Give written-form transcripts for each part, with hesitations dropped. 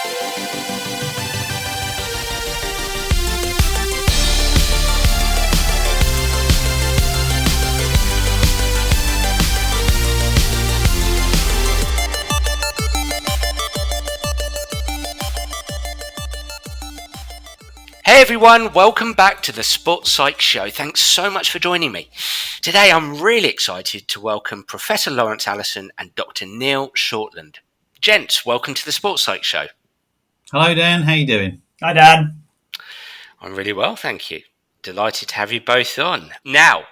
Hey everyone, welcome back to the Sports Psych Show. Thanks so much for joining me. Today I'm really excited to welcome Professor Laurence Alison and Dr. Neil Shortland. Gents, welcome to the Sports Psych Show. Hello Dan, how you doing? Hi Dan. I'm really well, thank you. Delighted to have you both on. Now,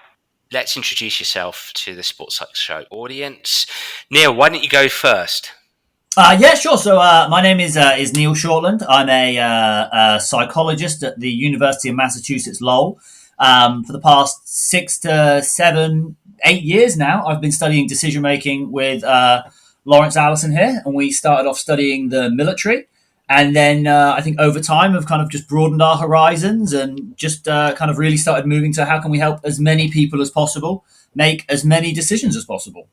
let's introduce yourself to the Sports Psych Show audience. Neil, why don't you go first? Yeah, sure. So my name is Neil Shortland. I'm a psychologist at the University of Massachusetts Lowell. For the past 6 to 7, 8 years now, I've been studying decision making with Laurence Alison here, and we started off studying the military. And then I think over time have kind of just broadened our horizons and just kind of really started moving to how can we help as many people as possible make as many decisions as possible.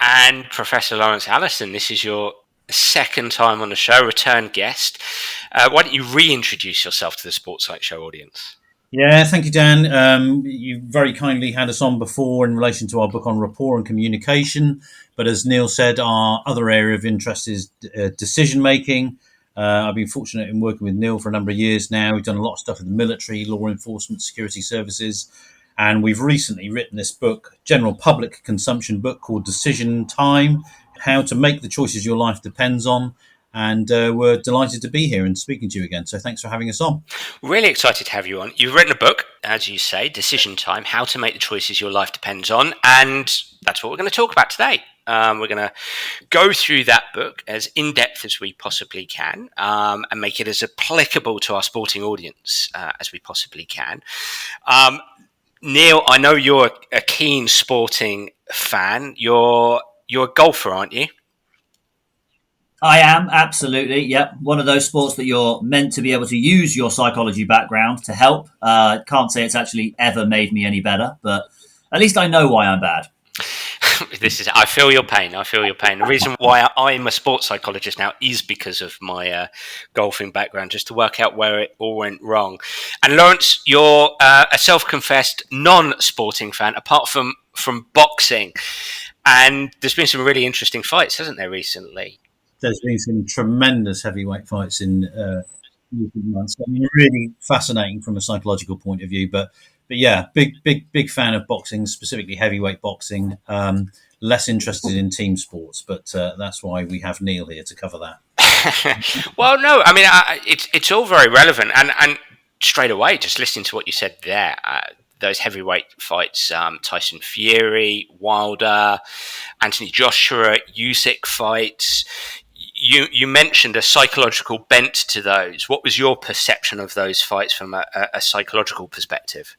And Professor Laurence Alison, this is your second time on the show, return guest. Why don't you reintroduce yourself to the Sports Psych Show audience? Yeah, thank you, Dan. You very kindly had us on before in relation to our book on rapport and communication. But as Neil said, our other area of interest is decision making. I've been fortunate in working with Neil for a number of years now. We've done a lot of stuff with the military, law enforcement, security services. And we've recently written this book, general public consumption book called Decision Time, How to Make the Choices Your Life Depends On. And we're delighted to be here and speaking to you again. So thanks for having us on. Really excited to have you on. You've written a book, as you say, Decision Time, How to Make the Choices Your Life Depends On. And that's what we're going to talk about today. We're going to go through that book as in-depth as we possibly can and make it as applicable to our sporting audience as we possibly can. Neil, I know you're a keen sporting fan. You're a golfer, aren't you? I am, absolutely. Yep. One of those sports that you're meant to be able to use your psychology background to help. Can't say it's actually ever made me any better, but at least I know why I'm bad. I feel your pain. The reason why I'm a sports psychologist now is because of my golfing background, just to work out where it all went wrong. And Laurence, you're a self-confessed non-sporting fan, apart from boxing. And there's been some really interesting fights, hasn't there, recently? There's been some tremendous heavyweight fights in recent months. I mean, really fascinating from a psychological point of view, but yeah, big fan of boxing, specifically heavyweight boxing. Less interested in team sports, but that's why we have Neil here to cover that. Well, no, I mean, it's all very relevant, and straight away, just listening to what you said there, those heavyweight fights, Tyson Fury, Wilder, Anthony Joshua, Usyk fights. You mentioned a psychological bent to those. What was your perception of those fights from a psychological perspective?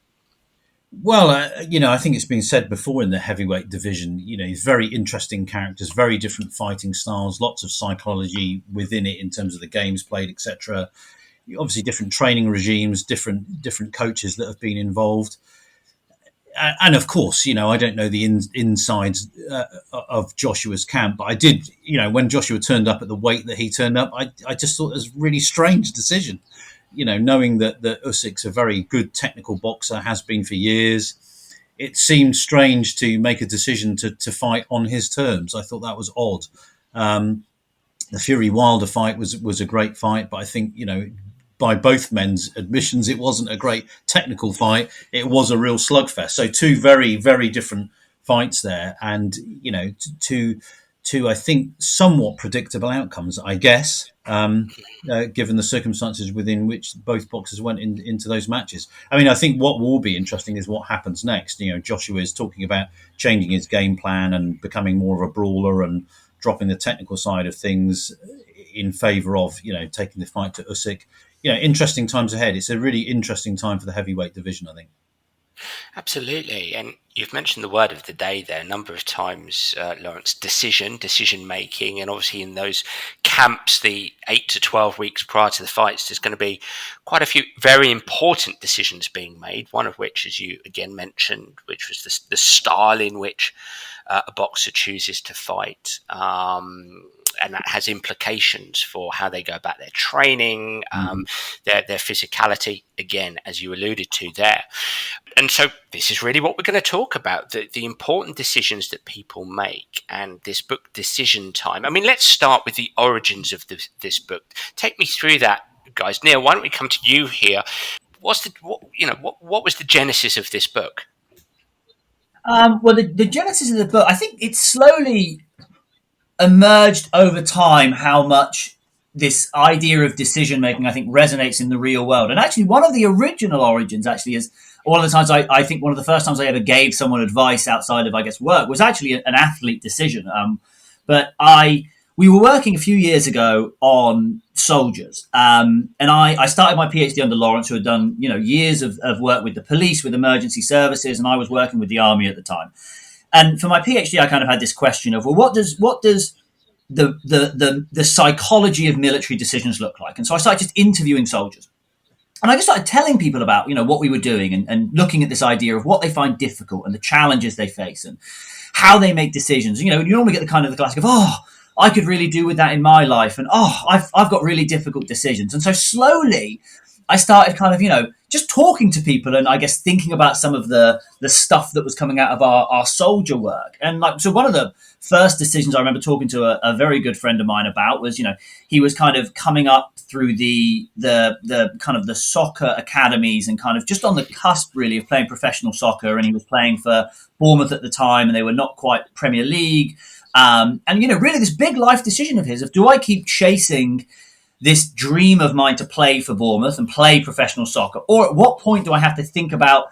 Well, I think it's been said before in the heavyweight division, very interesting characters, very different fighting styles, lots of psychology within it in terms of the games played, etc. Obviously, different training regimes, different coaches that have been involved. And of course, I don't know the insides of Joshua's camp, but I did, when Joshua turned up at the weight that he turned up, I just thought it was a really strange decision. Knowing that Usyk's a very good technical boxer, has been for years, it seemed strange to make a decision to fight on his terms. I thought that was odd. The Fury-Wilder fight was a great fight, but I think, by both men's admissions, it wasn't a great technical fight. It was a real slugfest. So two very, very different fights there. And, two, I think, somewhat predictable outcomes, I guess, given the circumstances within which both boxers went into those matches. I mean, I think what will be interesting is what happens next. Joshua is talking about changing his game plan and becoming more of a brawler and dropping the technical side of things in favour of, taking the fight to Usyk. Interesting times ahead. It's a really interesting time for the heavyweight division, I think. Absolutely. And you've mentioned the word of the day there a number of times, Laurence, decision making. And obviously in those camps, the 8 to 12 weeks prior to the fights, there's going to be quite a few very important decisions being made. One of which, as you again mentioned, which was the style in which a boxer chooses to fight. and that has implications for how they go about their training, their physicality, again, as you alluded to there. And so this is really what we're going to talk about, the important decisions that people make, and this book, Decision Time. I mean, let's start with the origins of this book. Take me through that, guys. Neil, why don't we come to you here? What was the genesis of this book? Well, the genesis of the book, I think it slowly emerged over time how much this idea of decision making, I think, resonates in the real world. And actually, one of the original origins, actually, is one of the times I think one of the first times I ever gave someone advice outside of, I guess, work was actually an athlete decision. But we were working a few years ago on soldiers, and I started my PhD under Laurence, who had done years of work with the police, with emergency services, and I was working with the army at the time. And for my PhD, I kind of had this question of, well, what does the psychology of military decisions look like? And so I started just interviewing soldiers. And I just started telling people about, what we were doing, and looking at this idea of what they find difficult and the challenges they face and how they make decisions. You normally get the classic of, I could really do with that in my life. And, I've got really difficult decisions. And so slowly I started kind of, just talking to people and I guess thinking about some of the stuff that was coming out of our soldier work. And so one of the first decisions I remember talking to a very good friend of mine about was, he was kind of coming up through the kind of the soccer academies and kind of just on the cusp really of playing professional soccer. And he was playing for Bournemouth at the time and they were not quite Premier League. And, really this big life decision of his of, do I keep chasing this dream of mine to play for Bournemouth and play professional soccer? Or at what point do I have to think about,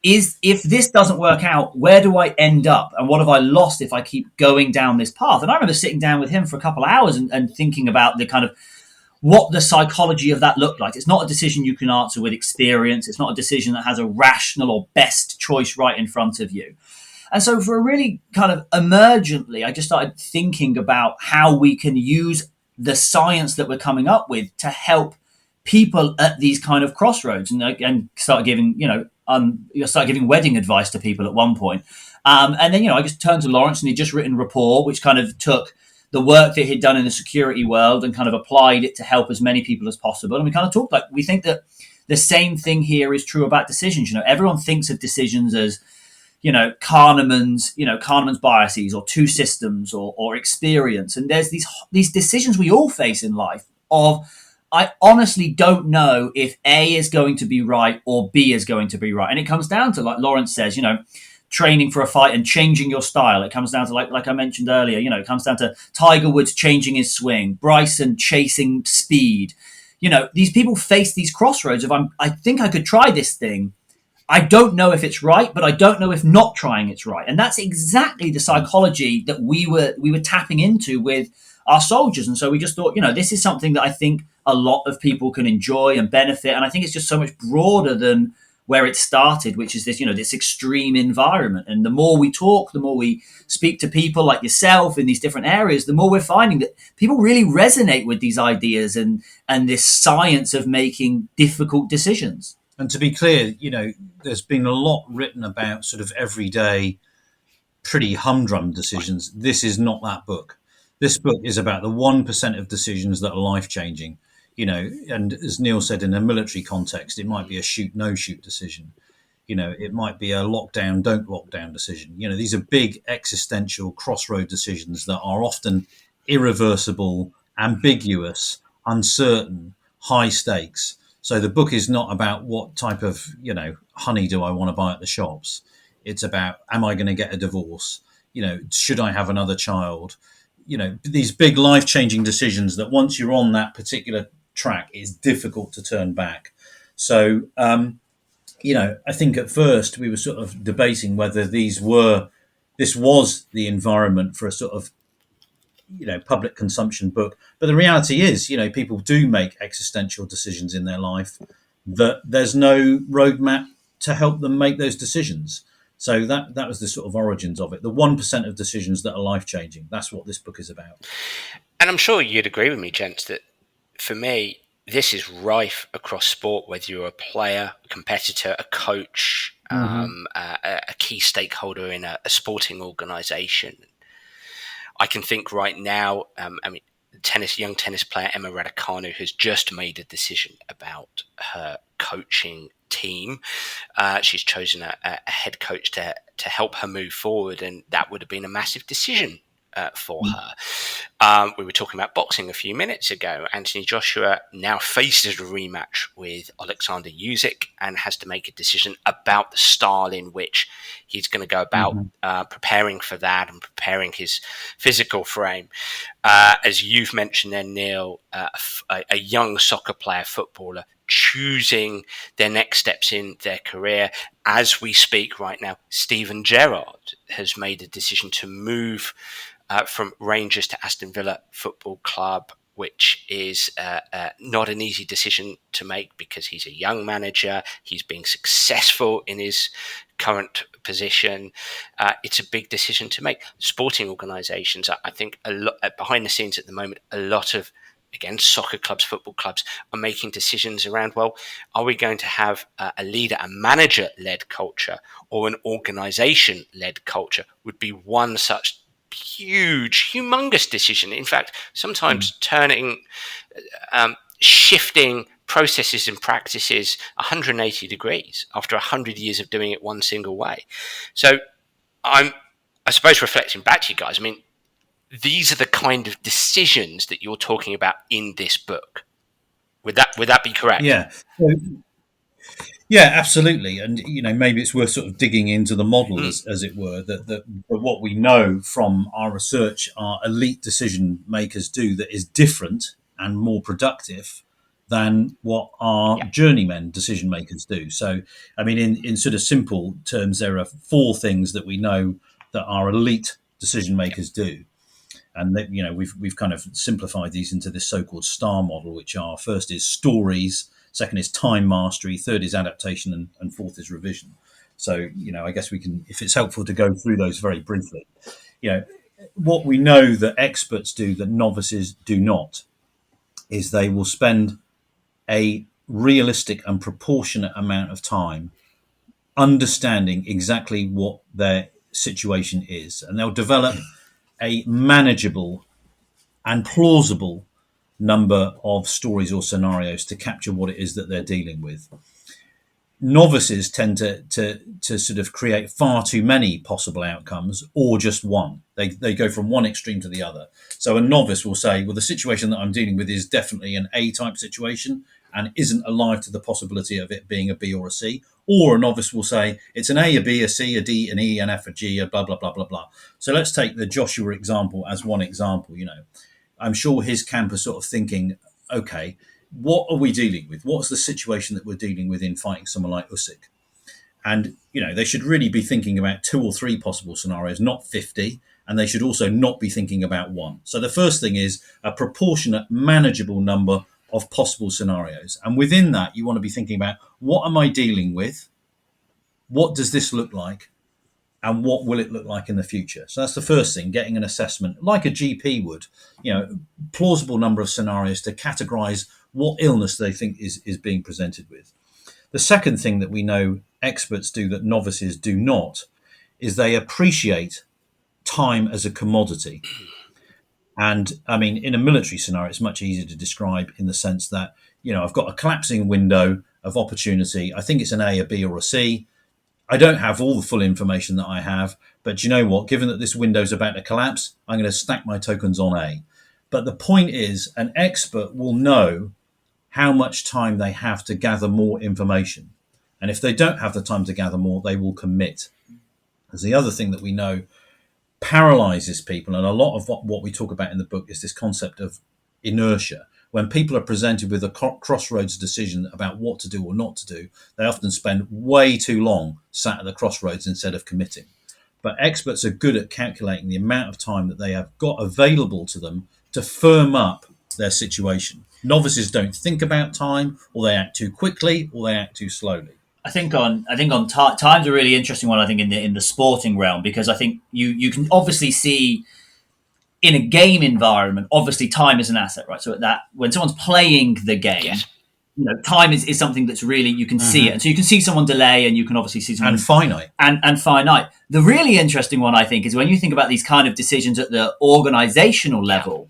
if this doesn't work out, where do I end up? And what have I lost if I keep going down this path? And I remember sitting down with him for a couple of hours and thinking about the kind of what the psychology of that looked like. It's not a decision you can answer with experience. It's not a decision that has a rational or best choice right in front of you. And so for a really kind of emergently, I just started thinking about how we can use the science that we're coming up with to help people at these kind of crossroads, and start giving wedding advice to people at one point. And then, I just turned to Laurence, and he'd just written Rapport, which kind of took the work that he'd done in the security world and kind of applied it to help as many people as possible. And we kind of talked like, we think that the same thing here is true about decisions. Everyone thinks of decisions as, Kahneman's biases or two systems or experience. And there's these decisions we all face in life of, I honestly don't know if A is going to be right or B is going to be right. And it comes down to, like Laurence says, training for a fight and changing your style. It comes down to, like I mentioned earlier, it comes down to Tiger Woods changing his swing, Bryson chasing speed. These people face these crossroads of, I think I could try this thing. I don't know if it's right, but I don't know if not trying it's right. And that's exactly the psychology that we were tapping into with our soldiers. And so we just thought, this is something that I think a lot of people can enjoy and benefit. And I think it's just so much broader than where it started, which is this, this extreme environment. And the more we talk, the more we speak to people like yourself in these different areas, the more we're finding that people really resonate with these ideas and this science of making difficult decisions. And to be clear, there's been a lot written about sort of everyday, pretty humdrum decisions. This is not that book. This book is about the 1% of decisions that are life-changing. And as Neil said, in a military context, it might be a shoot, no shoot decision. It might be a lockdown, don't lockdown decision. These are big existential crossroad decisions that are often irreversible, ambiguous, uncertain, high stakes. So the book is not about what type of, honey do I want to buy at the shops. It's about, am I going to get a divorce? Should I have another child? These big life-changing decisions that once you're on that particular track, it's difficult to turn back. So, I think at first we were sort of debating whether this was the environment for a sort of, public consumption book. But the reality is, people do make existential decisions in their life that there's no roadmap to help them make those decisions. So that was the sort of origins of it. The 1% of decisions that are life-changing. That's what this book is about. And I'm sure you'd agree with me, gents, that for me, this is rife across sport, whether you're a player, a competitor, a coach, a key stakeholder in a sporting organisation. I can think right now, young tennis player Emma Raducanu has just made a decision about her coaching team. She's chosen a head coach to help her move forward, and that would have been a massive decision for her. We were talking about boxing a few minutes ago. Anthony Joshua now faces a rematch with Alexander Usyk and has to make a decision about the style in which he's going to go about preparing for that and preparing his physical frame. As you've mentioned then, Neil, a young soccer player, footballer, choosing their next steps in their career. As we speak right now, Steven Gerrard has made a decision to move from Rangers to Aston Villa Football Club, which is not an easy decision to make because he's a young manager. He's being successful in his current position. It's a big decision to make. Sporting organisations, I think, a lot behind the scenes at the moment, a lot of, again, soccer clubs, football clubs are making decisions around, well, are we going to have a leader, a manager-led culture, or an organisation-led culture would be one such huge, humongous decision. In fact, sometimes shifting processes and practices 180 degrees after 100 years of doing it one single way. So I suppose reflecting back to you guys, I mean, these are the kind of decisions that you're talking about in this book. Would that be correct? Yeah. Yeah, absolutely. And, maybe it's worth sort of digging into the model, as it were, that what we know from our research, our elite decision makers do that is different and more productive than what our journeymen decision makers do. So, I mean, in sort of simple terms, there are 4 things that we know that our elite decision makers do. And that, we've kind of simplified these into this so-called STAR model, which are: first is stories, second is time mastery, third is adaptation, and fourth is revision. So, I guess we can, if it's helpful to go through those very briefly. What we know that experts do that novices do not is they will spend a realistic and proportionate amount of time understanding exactly what their situation is, and they'll develop a manageable and plausible number of stories or scenarios to capture what it is that they're dealing with. Novices tend to sort of create far too many possible outcomes, or just one. They go from one extreme to the other. So a novice will say, well, the situation that I'm dealing with is definitely an A-type situation and isn't alive to the possibility of it being a B or a C. Or a novice will say, it's an A, a B, a C, a D, an E, an F, a G, a blah, blah, blah, blah, blah. So let's take the Joshua example as one example. I'm sure his camp is sort of thinking, okay, what are we dealing with? What's the situation that we're dealing with in fighting someone like Usyk? And, they should really be thinking about 2 or 3 possible scenarios, not 50. And they should also not be thinking about one. So the first thing is a proportionate, manageable number of possible scenarios. And within that, you want to be thinking about, what am I dealing with? What does this look like? And what will it look like in the future? So that's the first thing, getting an assessment, like a GP would, plausible number of scenarios to categorize what illness they think is being presented with. The second thing that we know experts do that novices do not is they appreciate time as a commodity. And I mean, in a military scenario, it's much easier to describe in the sense that, I've got a collapsing window of opportunity. I think it's an A, a B, or a C. I don't have all the full information that I have, but you know what? Given that this window is about to collapse, I'm going to stack my tokens on A. But the point is, an expert will know how much time they have to gather more information. And if they don't have the time to gather more, they will commit. As the other thing that we know paralyzes people, and a lot of what we talk about in the book is this concept of inertia. When people are presented with a crossroads decision about what to do or not to do, they often spend way too long sat at the crossroads instead of committing. But experts are good at calculating the amount of time that they have got available to them to firm up their situation. Novices don't think about time, or they act too quickly, or they act too slowly. I think on time's a really interesting one. I think in the sporting realm, because I think you can obviously see in a game environment, obviously time is an asset, right? So that when someone's playing the game, time is something that's really, you can see it, and so you can see someone delay, and you can obviously see someone and finite. The really interesting one, I think, is when you think about these kind of decisions at the organizational level.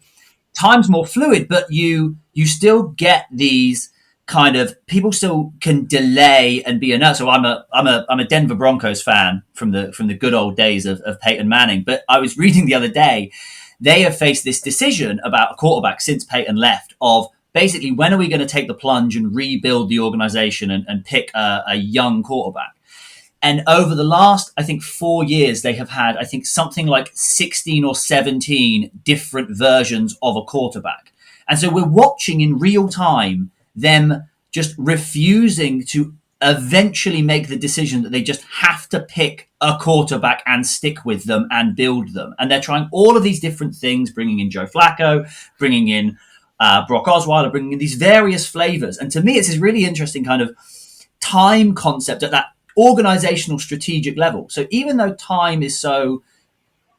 time's more fluid, but you still get these kind of people still can delay and be inert. So I'm a Denver Broncos fan from the good old days of Peyton Manning. But I was reading the other day, they have faced this decision about a quarterback since Peyton left of basically when are we going to take the plunge and rebuild the organization and pick a young quarterback. And over the last, I think, 4 years, they have had, I think, something like 16 or 17 different versions of a quarterback. And so we're watching in real time them just refusing to eventually make the decision that they just have to pick a quarterback and stick with them and build them. And they're trying all of these different things, bringing in Joe Flacco, bringing in Brock Osweiler, bringing in these various flavors. And to me, it's this really interesting kind of time concept at that organizational strategic level. So even though time is so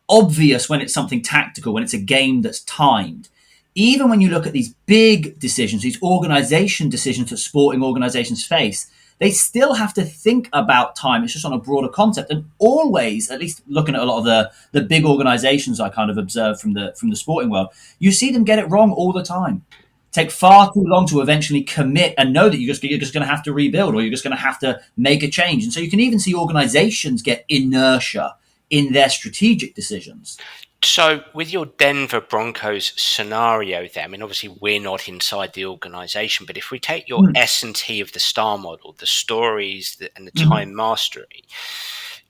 obvious when it's something tactical, when it's a game that's timed, even when you look at these big decisions, these organization decisions that sporting organizations face, they still have to think about time. It's just on a broader concept. And always, at least looking at a lot of the big organizations I kind of observe from the sporting world, you see them get it wrong all the time. Take far too long to eventually commit and know that you're just going to have to rebuild or you're just going to have to make a change. And so you can even see organizations get inertia in their strategic decisions. So with your Denver Broncos scenario there, I mean, obviously we're not inside the organization, but if we take your S&T of the STAR model, the stories and the time mastery,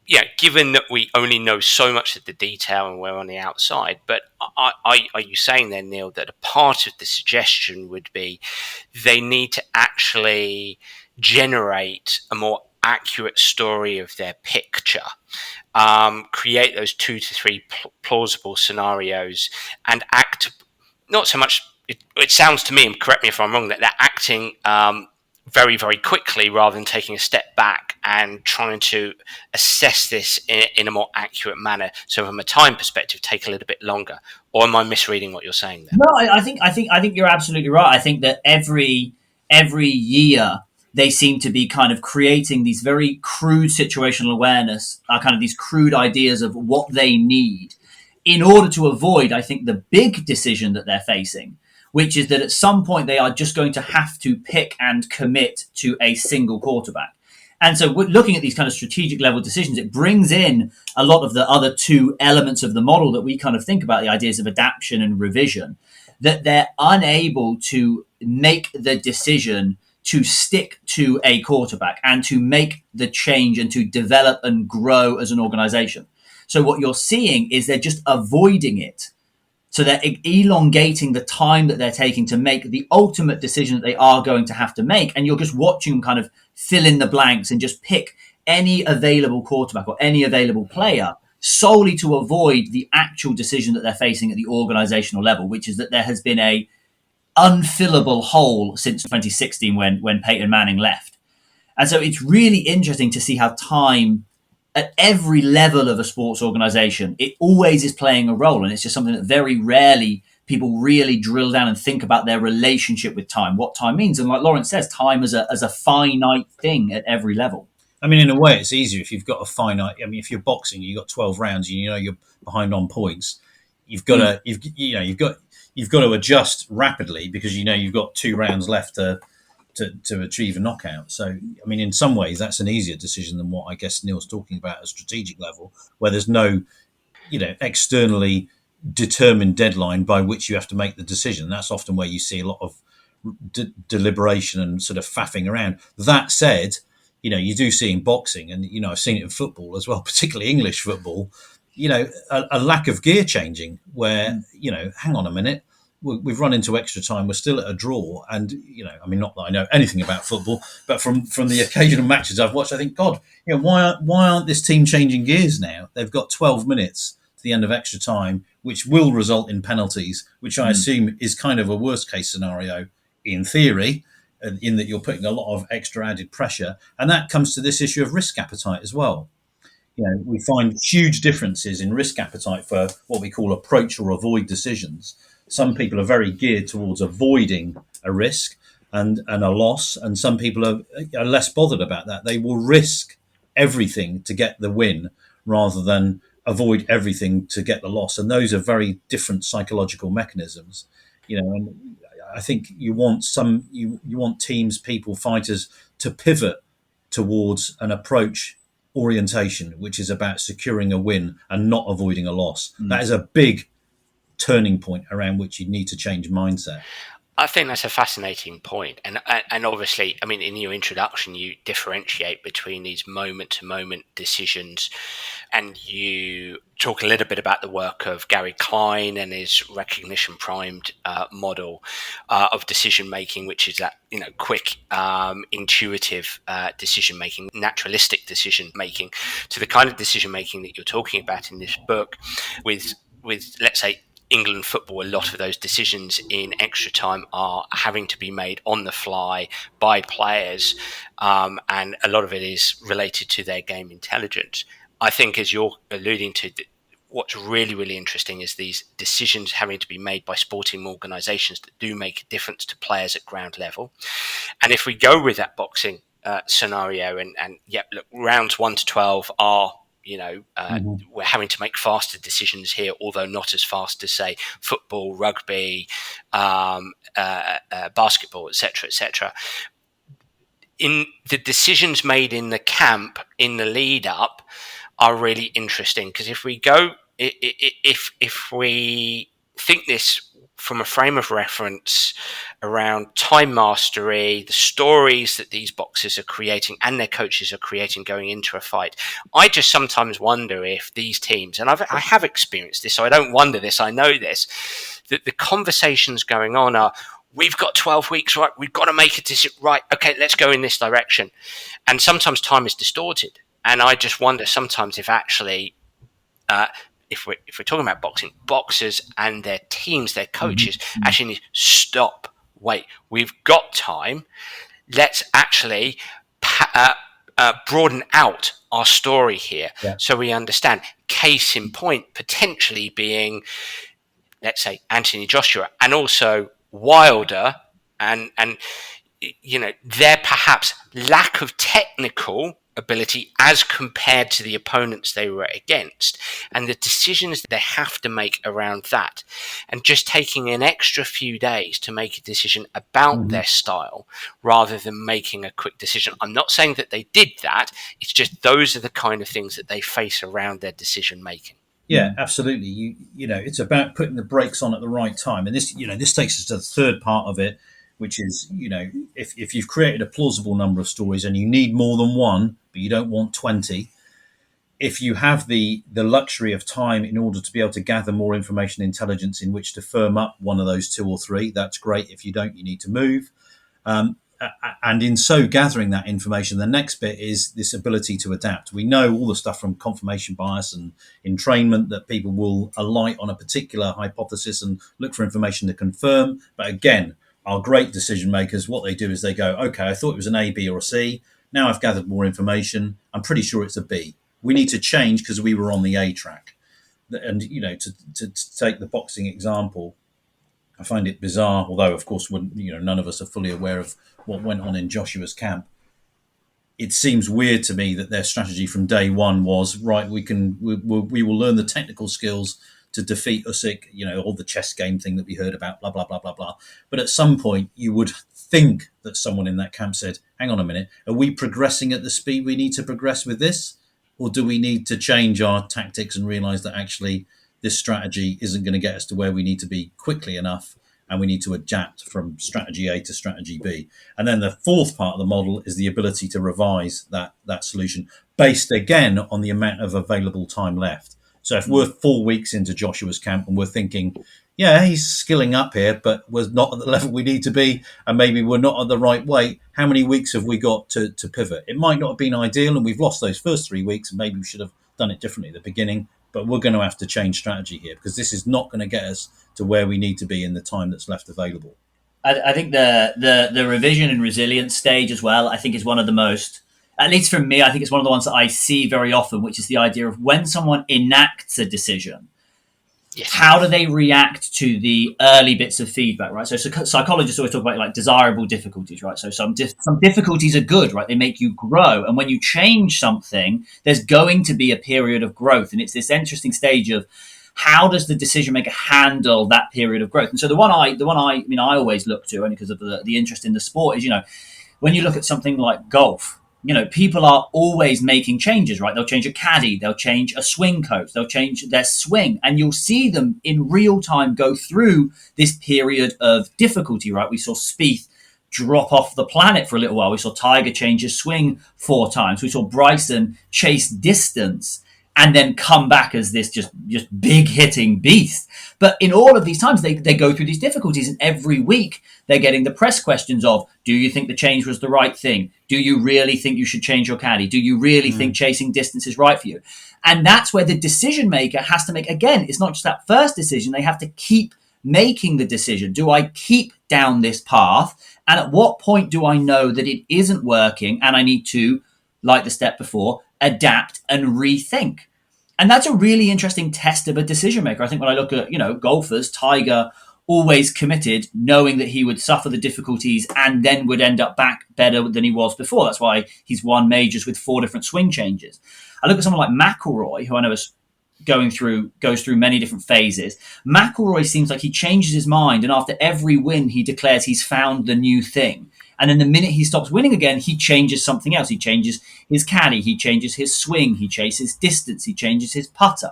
yeah, given that we only know so much of the detail and we're on the outside, but are you saying then, Neil, that a part of the suggestion would be they need to actually generate a more accurate story of their picture, create those 2 to 3 plausible scenarios and act, not so much, it sounds to me, and correct me if I'm wrong, that they're acting very, very quickly rather than taking a step back and trying to assess this in a more accurate manner. So from a time perspective, take a little bit longer. Or am I misreading what you're saying there? No, I think you're absolutely right. I think that every year they seem to be kind of creating these very crude situational awareness, kind of these crude ideas of what they need in order to avoid, I think, the big decision that they're facing, which is that at some point they are just going to have to pick and commit to a single quarterback. And so we're looking at these kind of strategic level decisions. It brings in a lot of the other two elements of the model that we kind of think about, the ideas of adaptation and revision, that they're unable to make the decision to stick to a quarterback and to make the change and to develop and grow as an organization. So what you're seeing is they're just avoiding it. So they're elongating the time that they're taking to make the ultimate decision that they are going to have to make. And you're just watching them kind of fill in the blanks and just pick any available quarterback or any available player solely to avoid the actual decision that they're facing at the organizational level, which is that there has been a unfillable hole since 2016 when Peyton Manning left. And so it's really interesting to see how time at every level of a sports organization, it always is playing a role. And it's just something that very rarely people really drill down and think about their relationship with time, what time means. And like Laurence says, time as a finite thing at every level. I mean, in a way, it's easier if you've got a finite. I mean, if you're boxing, you've got 12 rounds, and you know you're behind on points. You've got to, you've got to adjust rapidly because you know you've got 2 rounds left to achieve a knockout. So, I mean, in some ways, that's an easier decision than what I guess Neil's talking about at a strategic level, where there's no, externally determined deadline by which you have to make the decision. That's often where you see a lot of deliberation and sort of faffing around. That said, you do see in boxing, and I've seen it in football as well, particularly English football. A lack of gear changing, where hang on a minute, we've run into extra time, we're still at a draw, and I mean, not that I know anything about football, but from the occasional matches I've watched, I think, God, why aren't this team changing gears now? They've got 12 minutes to the end of extra time, which will result in penalties, which I assume is kind of a worst case scenario in theory, in that you're putting a lot of extra added pressure, and that comes to this issue of risk appetite as well. We find huge differences in risk appetite for what we call approach or avoid decisions. Some people are very geared towards avoiding a risk and a loss, and some people are less bothered about that. They will risk everything to get the win rather than avoid everything to get the loss. And those are very different psychological mechanisms. And I think you want you want teams, people, fighters to pivot towards an approach orientation, which is about securing a win and not avoiding a loss. That is a big turning point around which you need to change mindset. I think that's a fascinating point. And obviously, I mean, in your introduction, you differentiate between these moment-to-moment decisions, and you talk a little bit about the work of Gary Klein and his recognition-primed model of decision-making, which is that, quick, intuitive decision-making, naturalistic decision-making, to the kind of decision-making that you're talking about in this book with let's say, England football. A lot of those decisions in extra time are having to be made on the fly by players, and a lot of it is related to their game intelligence. I think, as you're alluding to, what's really, really interesting is these decisions having to be made by sporting organisations that do make a difference to players at ground level. And if we go with that boxing scenario, and look, rounds 1 to 12 are, we're having to make faster decisions here, although not as fast as, say, football, rugby, basketball, etc., etc. In the decisions made in the camp, in the lead up, are really interesting, because if we think this from a frame of reference around time mastery, the stories that these boxers are creating and their coaches are creating going into a fight, I just sometimes wonder if these teams, and I have experienced this, so I don't wonder this, I know this, that the conversations going on are, we've got 12 weeks, right? We've got to make a decision, right? Okay, let's go in this direction. And sometimes time is distorted. And I just wonder sometimes if actually, if we're talking about boxing, boxers and their teams, their coaches, actually need to stop. Wait, we've got time. Let's actually broaden out our story here, so we understand. Case in point, potentially being, let's say, Anthony Joshua, and also Wilder, and their perhaps lack of technical ability as compared to the opponents they were against, and the decisions they have to make around that, and just taking an extra few days to make a decision about their style rather than making a quick decision. I'm not saying that they did that, it's just those are the kind of things that they face around their decision making. Yeah, absolutely. You know, it's about putting the brakes on at the right time, and this takes us to the third part of it, which is, if you've created a plausible number of stories and you need more than one, but you don't want 20, if you have the luxury of time in order to be able to gather more information and intelligence in which to firm up one of those two or three, that's great. If you don't, you need to move. And in so gathering that information, the next bit is this ability to adapt. We know all the stuff from confirmation bias and entrainment that people will alight on a particular hypothesis and look for information to confirm. But again, our great decision makers, what they do is they go, okay, I thought it was an A, B, or a C. Now I've gathered more information. I'm pretty sure it's a B. We need to change because we were on the A track. And, to take the boxing example, I find it bizarre, although, of course, none of us are fully aware of what went on in Joshua's camp. It seems weird to me that their strategy from day one was, right, we will learn the technical skills to defeat Usyk, all the chess game thing that we heard about, blah, blah, blah, blah, blah. But at some point, you would think that someone in that camp said, hang on a minute, are we progressing at the speed we need to progress with this? Or do we need to change our tactics and realise that actually this strategy isn't going to get us to where we need to be quickly enough, and we need to adapt from strategy A to strategy B? And then the fourth part of the model is the ability to revise that solution based, again, on the amount of available time left. So if we're 4 weeks into Joshua's camp and we're thinking, yeah, he's skilling up here, but we're not at the level we need to be, and maybe we're not at the right weight, how many weeks have we got to pivot? It might not have been ideal, and we've lost those first 3 weeks, and maybe we should have done it differently at the beginning, but we're going to have to change strategy here because this is not going to get us to where we need to be in the time that's left available. I think the revision and resilience stage as well, I think, is one of the most, at least for me, I think it's one of the ones that I see very often, which is the idea of when someone enacts a decision, how do they react to the early bits of feedback, right? So psychologists always talk about like desirable difficulties, right? So some difficulties are good, right? They make you grow. And when you change something, there's going to be a period of growth. And it's this interesting stage of how does the decision maker handle that period of growth? And so the one I always look to, only because of the interest in the sport, is, when you look at something like golf, people are always making changes, right? They'll change a caddy, they'll change a swing coach, they'll change their swing, and you'll see them in real time go through this period of difficulty, right? We saw Spieth drop off the planet for a little while. We saw Tiger change his swing 4 times. We saw Bryson chase distance and then come back as this just big hitting beast. But in all of these times, they go through these difficulties, and every week they're getting the press questions of, do you think the change was the right thing? Do you really think you should change your caddy? Do you really think chasing distance is right for you? And that's where the decision maker has to make, again, it's not just that first decision. They have to keep making the decision. Do I keep down this path? And at what point do I know that it isn't working and I need to, like the step before, adapt and rethink? And that's a really interesting test of a decision maker. I think when I look at, golfers, Tiger always committed, knowing that he would suffer the difficulties and then would end up back better than he was before. That's why he's won majors with 4 different swing changes. I look at someone like McIlroy, who I know is goes through many different phases. McIlroy seems like he changes his mind, and after every win, he declares he's found the new thing. And then the minute he stops winning again, he changes something else. He changes his caddy, he changes his swing, he chases distance, he changes his putter.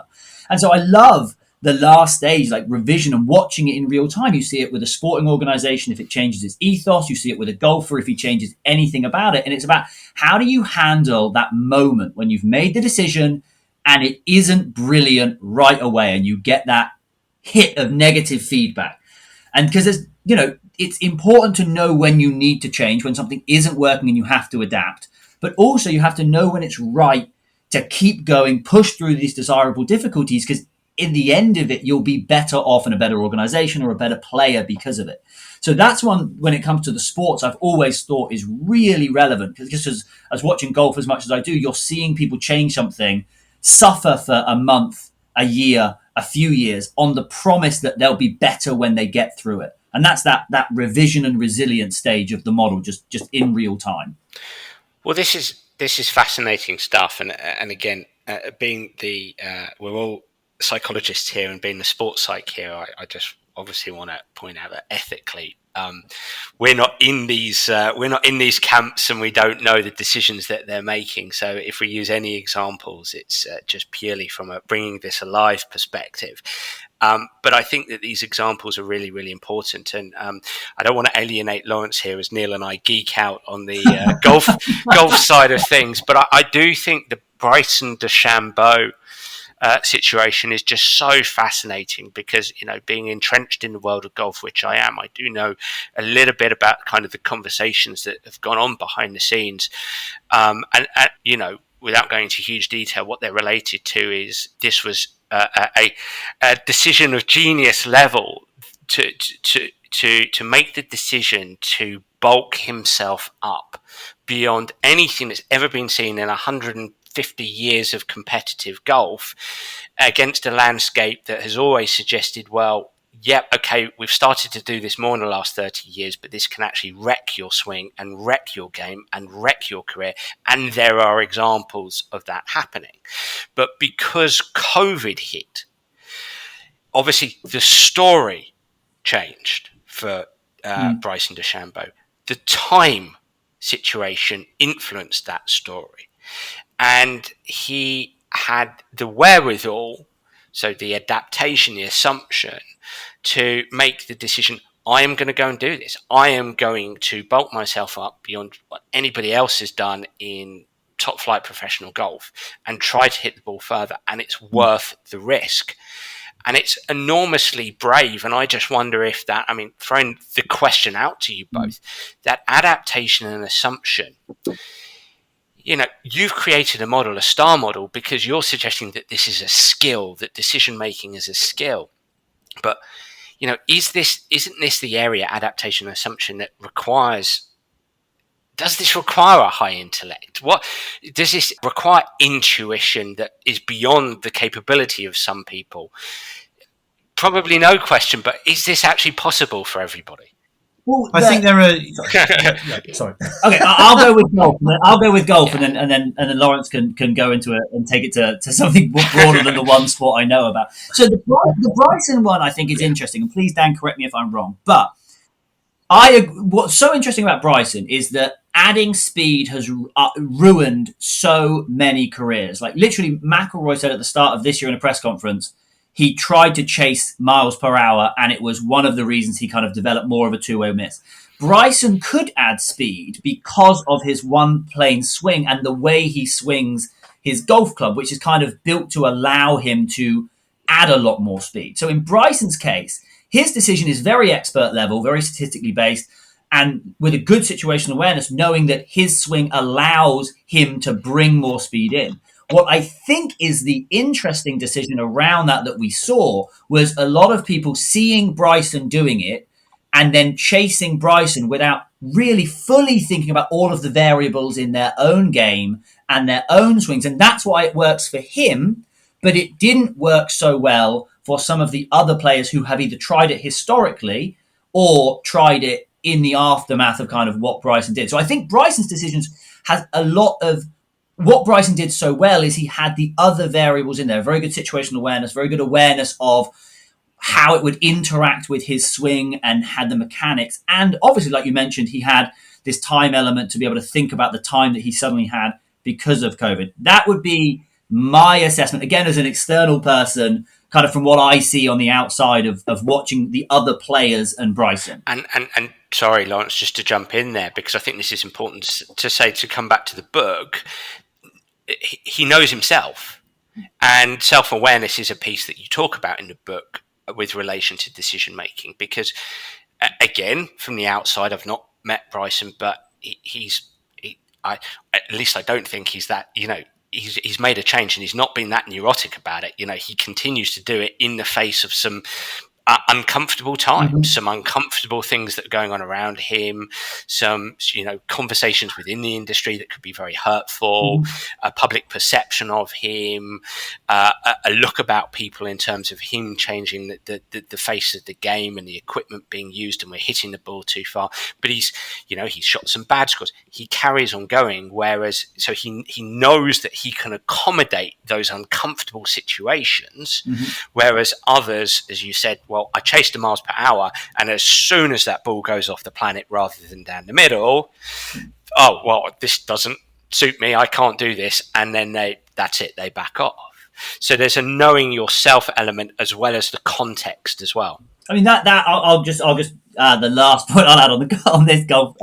And so I love the last stage, like revision, and watching it in real time. You see it with a sporting organization if it changes its ethos. You see it with a golfer if he changes anything about it. And it's about, how do you handle that moment when you've made the decision and it isn't brilliant right away, and you get that hit of negative feedback? And because it's important to know when you need to change, when something isn't working and you have to adapt. But also you have to know when it's right to keep going, push through these desirable difficulties, because in the end of it, you'll be better off in a better organization or a better player because of it. So that's one, when it comes to the sports, I've always thought is really relevant, because just as watching golf as much as I do, you're seeing people change something, suffer for a month, a year, a few years on the promise that they'll be better when they get through it. And that's that revision and resilience stage of the model, just in real time. Well, this is fascinating stuff, and again, being we're all psychologists here, and being the sports psych here, I just obviously want to point out that ethically, we're not in these camps, and we don't know the decisions that they're making. So if we use any examples, it's just purely from a bringing this alive perspective. But I think that these examples are really, really important. And I don't want to alienate Laurence here, as Neil and I geek out on the golf side of things. But I do think the Bryson DeChambeau situation is just so fascinating, because, being entrenched in the world of golf, which I am, I do know a little bit about kind of the conversations that have gone on behind the scenes. And without going into huge detail, what they're related to is this was a decision of genius level to make the decision to bulk himself up beyond anything that's ever been seen in 150 years of competitive golf, against a landscape that has always suggested, well, yep, okay, we've started to do this more in the last 30 years, but this can actually wreck your swing and wreck your game and wreck your career. And there are examples of that happening. But because COVID hit, obviously the story changed for Bryson DeChambeau. The time situation influenced that story. And he had the wherewithal, so the adaptation, the assumption, to make the decision, I am going to go and do this. I am going to bulk myself up beyond what anybody else has done in top flight professional golf and try to hit the ball further. And it's worth the risk. And it's enormously brave. And I just wonder if that, throwing the question out to you both, that adaptation and assumption, you've created a model, a star model, because you're suggesting that this is a skill, that decision making is a skill. But, isn't this the area, adaptation and assumption, that does this require a high intellect? What does this require? Intuition that is beyond the capability of some people? Probably no question, but is this actually possible for everybody? Well, I think there are. Sorry. Okay, I'll go with golf. I'll go with golf, and then Laurence can go into it and take it to something more broader than the one sport I know about. So the Bryson one I think is interesting, and please Dan correct me if I'm wrong. But what's so interesting about Bryson is that adding speed has ruined so many careers. Like literally, McIlroy said at the start of this year in a press conference, he tried to chase miles per hour, and it was one of the reasons he kind of developed more of a two-way miss. Bryson could add speed because of his one plane swing and the way he swings his golf club, which is kind of built to allow him to add a lot more speed. So in Bryson's case, his decision is very expert level, very statistically based, and with a good situational awareness, knowing that his swing allows him to bring more speed in. What I think is the interesting decision around that we saw was a lot of people seeing Bryson doing it and then chasing Bryson without really fully thinking about all of the variables in their own game and their own swings. And that's why it works for him, but it didn't work so well for some of the other players who have either tried it historically or tried it in the aftermath of kind of what Bryson did. So I think Bryson's decisions has a lot of what Bryson did so well is he had the other variables in there, very good situational awareness, very good awareness of how it would interact with his swing and had the mechanics. And obviously, like you mentioned, he had this time element to be able to think about the time that he suddenly had because of COVID. That would be my assessment, again, as an external person, kind of from what I see on the outside of watching the other players and Bryson. And sorry, Laurence, just to jump in there, because I think this is important to say, to come back to the book, he knows himself, and self-awareness is a piece that you talk about in the book with relation to decision making, because again, from the outside, I've not met Bryson, but at least I don't think he's that, he's made a change and he's not been that neurotic about it. He continues to do it in the face of some uncomfortable times, some uncomfortable things that are going on around him, some conversations within the industry that could be very hurtful, a public perception of him, a look about people in terms of him changing the face of the game and the equipment being used, and we're hitting the ball too far. But he's shot some bad scores. He carries on going, whereas so he knows that he can accommodate those uncomfortable situations, whereas others, as you said, well, I chased the miles per hour, and as soon as that ball goes off the planet rather than down the middle, oh, well, this doesn't suit me, I can't do this, and then that's it, they back off. So there's a knowing yourself element as well as the context as well. I mean, that I'll just the last point I'll add on this golf.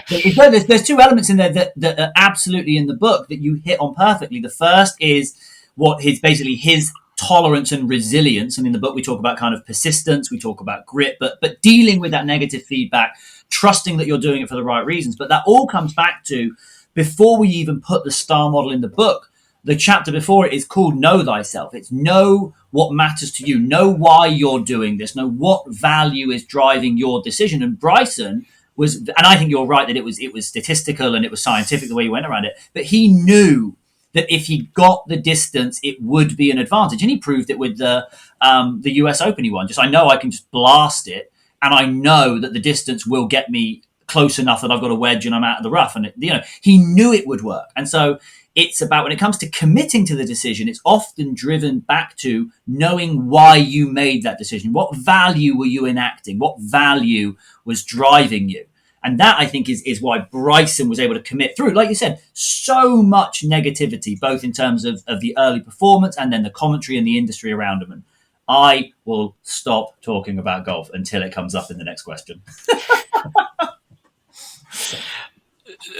There's two elements in there that are absolutely in the book that you hit on perfectly. The first is what basically his tolerance and resilience. And in the book, we talk about kind of persistence, we talk about grit, but dealing with that negative feedback, trusting that you're doing it for the right reasons. But that all comes back to, before we even put the STAR model in the book, the chapter before it is called Know Thyself. It's know what matters to you, know why you're doing this, know what value is driving your decision. And Bryson was, and I think you're right that it was statistical and it was scientific the way he went around it, but he knew that if he got the distance, it would be an advantage. And he proved it with the US Open he won. I know I can just blast it, and I know that the distance will get me close enough that I've got a wedge and I'm out of the rough. And he knew it would work. And so it's about, when it comes to committing to the decision, it's often driven back to knowing why you made that decision. What value were you enacting? What value was driving you? And that, I think, is why Bryson was able to commit through, like you said, so much negativity, both in terms of the early performance and then the commentary and the industry around him. And I will stop talking about golf until it comes up in the next question.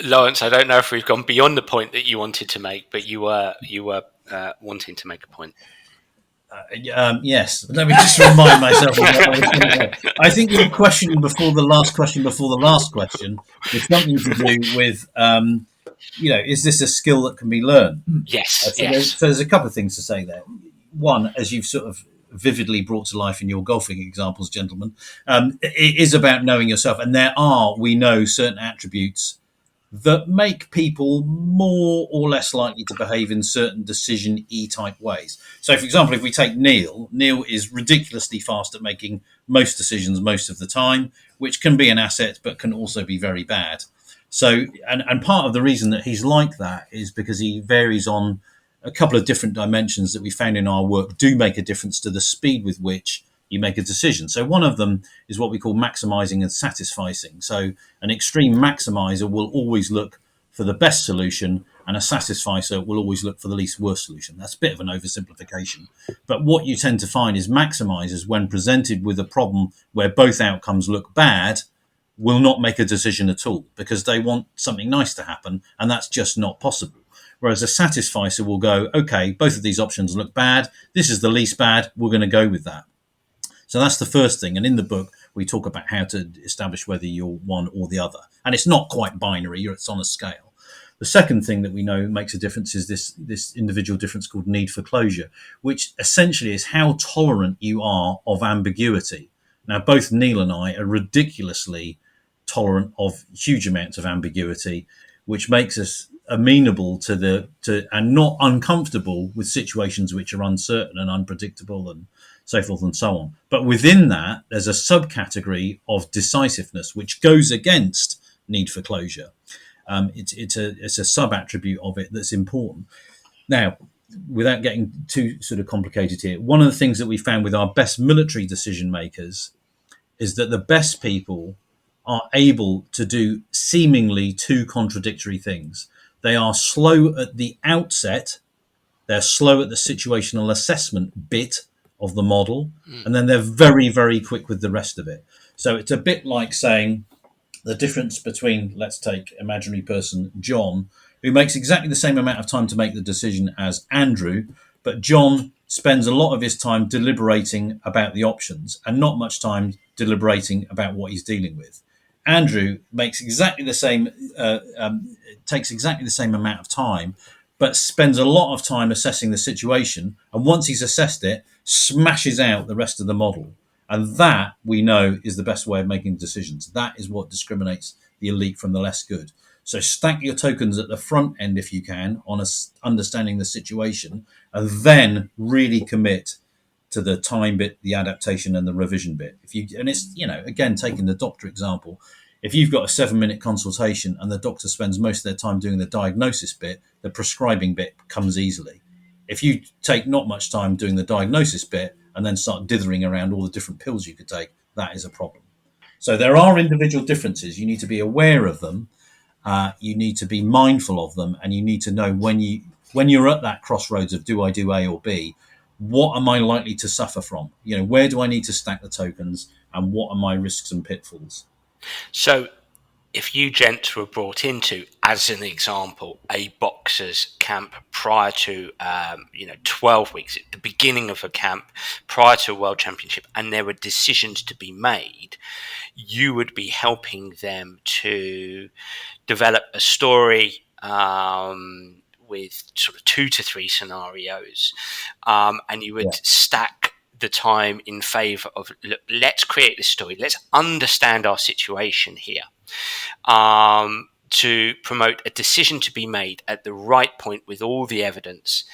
Laurence, I don't know if we've gone beyond the point that you wanted to make, but you were wanting to make a point. Yes, let me just remind myself of what I was going to say. I think the question before the last question was something to do with, is this a skill that can be learned? Yes. So there's a couple of things to say there. One, as you've sort of vividly brought to life in your golfing examples, gentlemen, it is about knowing yourself. And we know certain attributes that make people more or less likely to behave in certain decision type ways. So, for example, if we take Neil is ridiculously fast at making most decisions most of the time, which can be an asset but can also be very bad. So, and part of the reason that he's like that is because he varies on a couple of different dimensions that we found in our work do make a difference to the speed with which you make a decision. So one of them is what we call maximizing and satisficing. So an extreme maximizer will always look for the best solution, and a satisficer will always look for the least worst solution. That's a bit of an oversimplification. But what you tend to find is maximizers, when presented with a problem where both outcomes look bad, will not make a decision at all because they want something nice to happen, and that's just not possible. Whereas a satisficer will go, okay, both of these options look bad. This is the least bad. We're going to go with that. So that's the first thing. And in the book, we talk about how to establish whether you're one or the other. And it's not quite binary, it's on a scale. The second thing that we know makes a difference is this individual difference called need for closure, which essentially is how tolerant you are of ambiguity. Now, both Neil and I are ridiculously tolerant of huge amounts of ambiguity, which makes us amenable to and not uncomfortable with situations which are uncertain and unpredictable and so forth and so on. But within that, there's a subcategory of decisiveness which goes against need for closure. It's a sub attribute of it that's important. Now, without getting too sort of complicated here, one of the things that we found with our best military decision makers is that the best people are able to do seemingly two contradictory things. They are slow at the outset, they're slow at the situational assessment bit of the model, and then they're very, very quick with the rest of it. So it's a bit like saying the difference between, let's take imaginary person John, who makes exactly the same amount of time to make the decision as Andrew, but John spends a lot of his time deliberating about the options and not much time deliberating about what he's dealing with. Andrew makes exactly the same, takes exactly the same amount of time, but spends a lot of time assessing the situation. And once he's assessed it, smashes out the rest of the model. And that, we know, is the best way of making decisions. That is what discriminates the elite from the less good. So stack your tokens at the front end, if you can, on understanding the situation, and then really commit to the time bit, the adaptation, and the revision bit. And it's, again, taking the doctor example, if you've got a 7-minute consultation and the doctor spends most of their time doing the diagnosis bit, the prescribing bit comes easily. If you take not much time doing the diagnosis bit and then start dithering around all the different pills you could take, that is a problem. So there are individual differences. You need to be aware of them. You need to be mindful of them, and you need to know when you're at that crossroads of do I do A or B, what am I likely to suffer from? Where do I need to stack the tokens, and what are my risks and pitfalls? So if you gents were brought into, as an example, a boxer's camp prior to 12 weeks at the beginning of a camp prior to a world championship, and there were decisions to be made, you would be helping them to develop a story with sort of 2 to 3 scenarios, and you would stack the time in favor of, look, let's create this story, let's understand our situation here, to promote a decision to be made at the right point with all the evidence.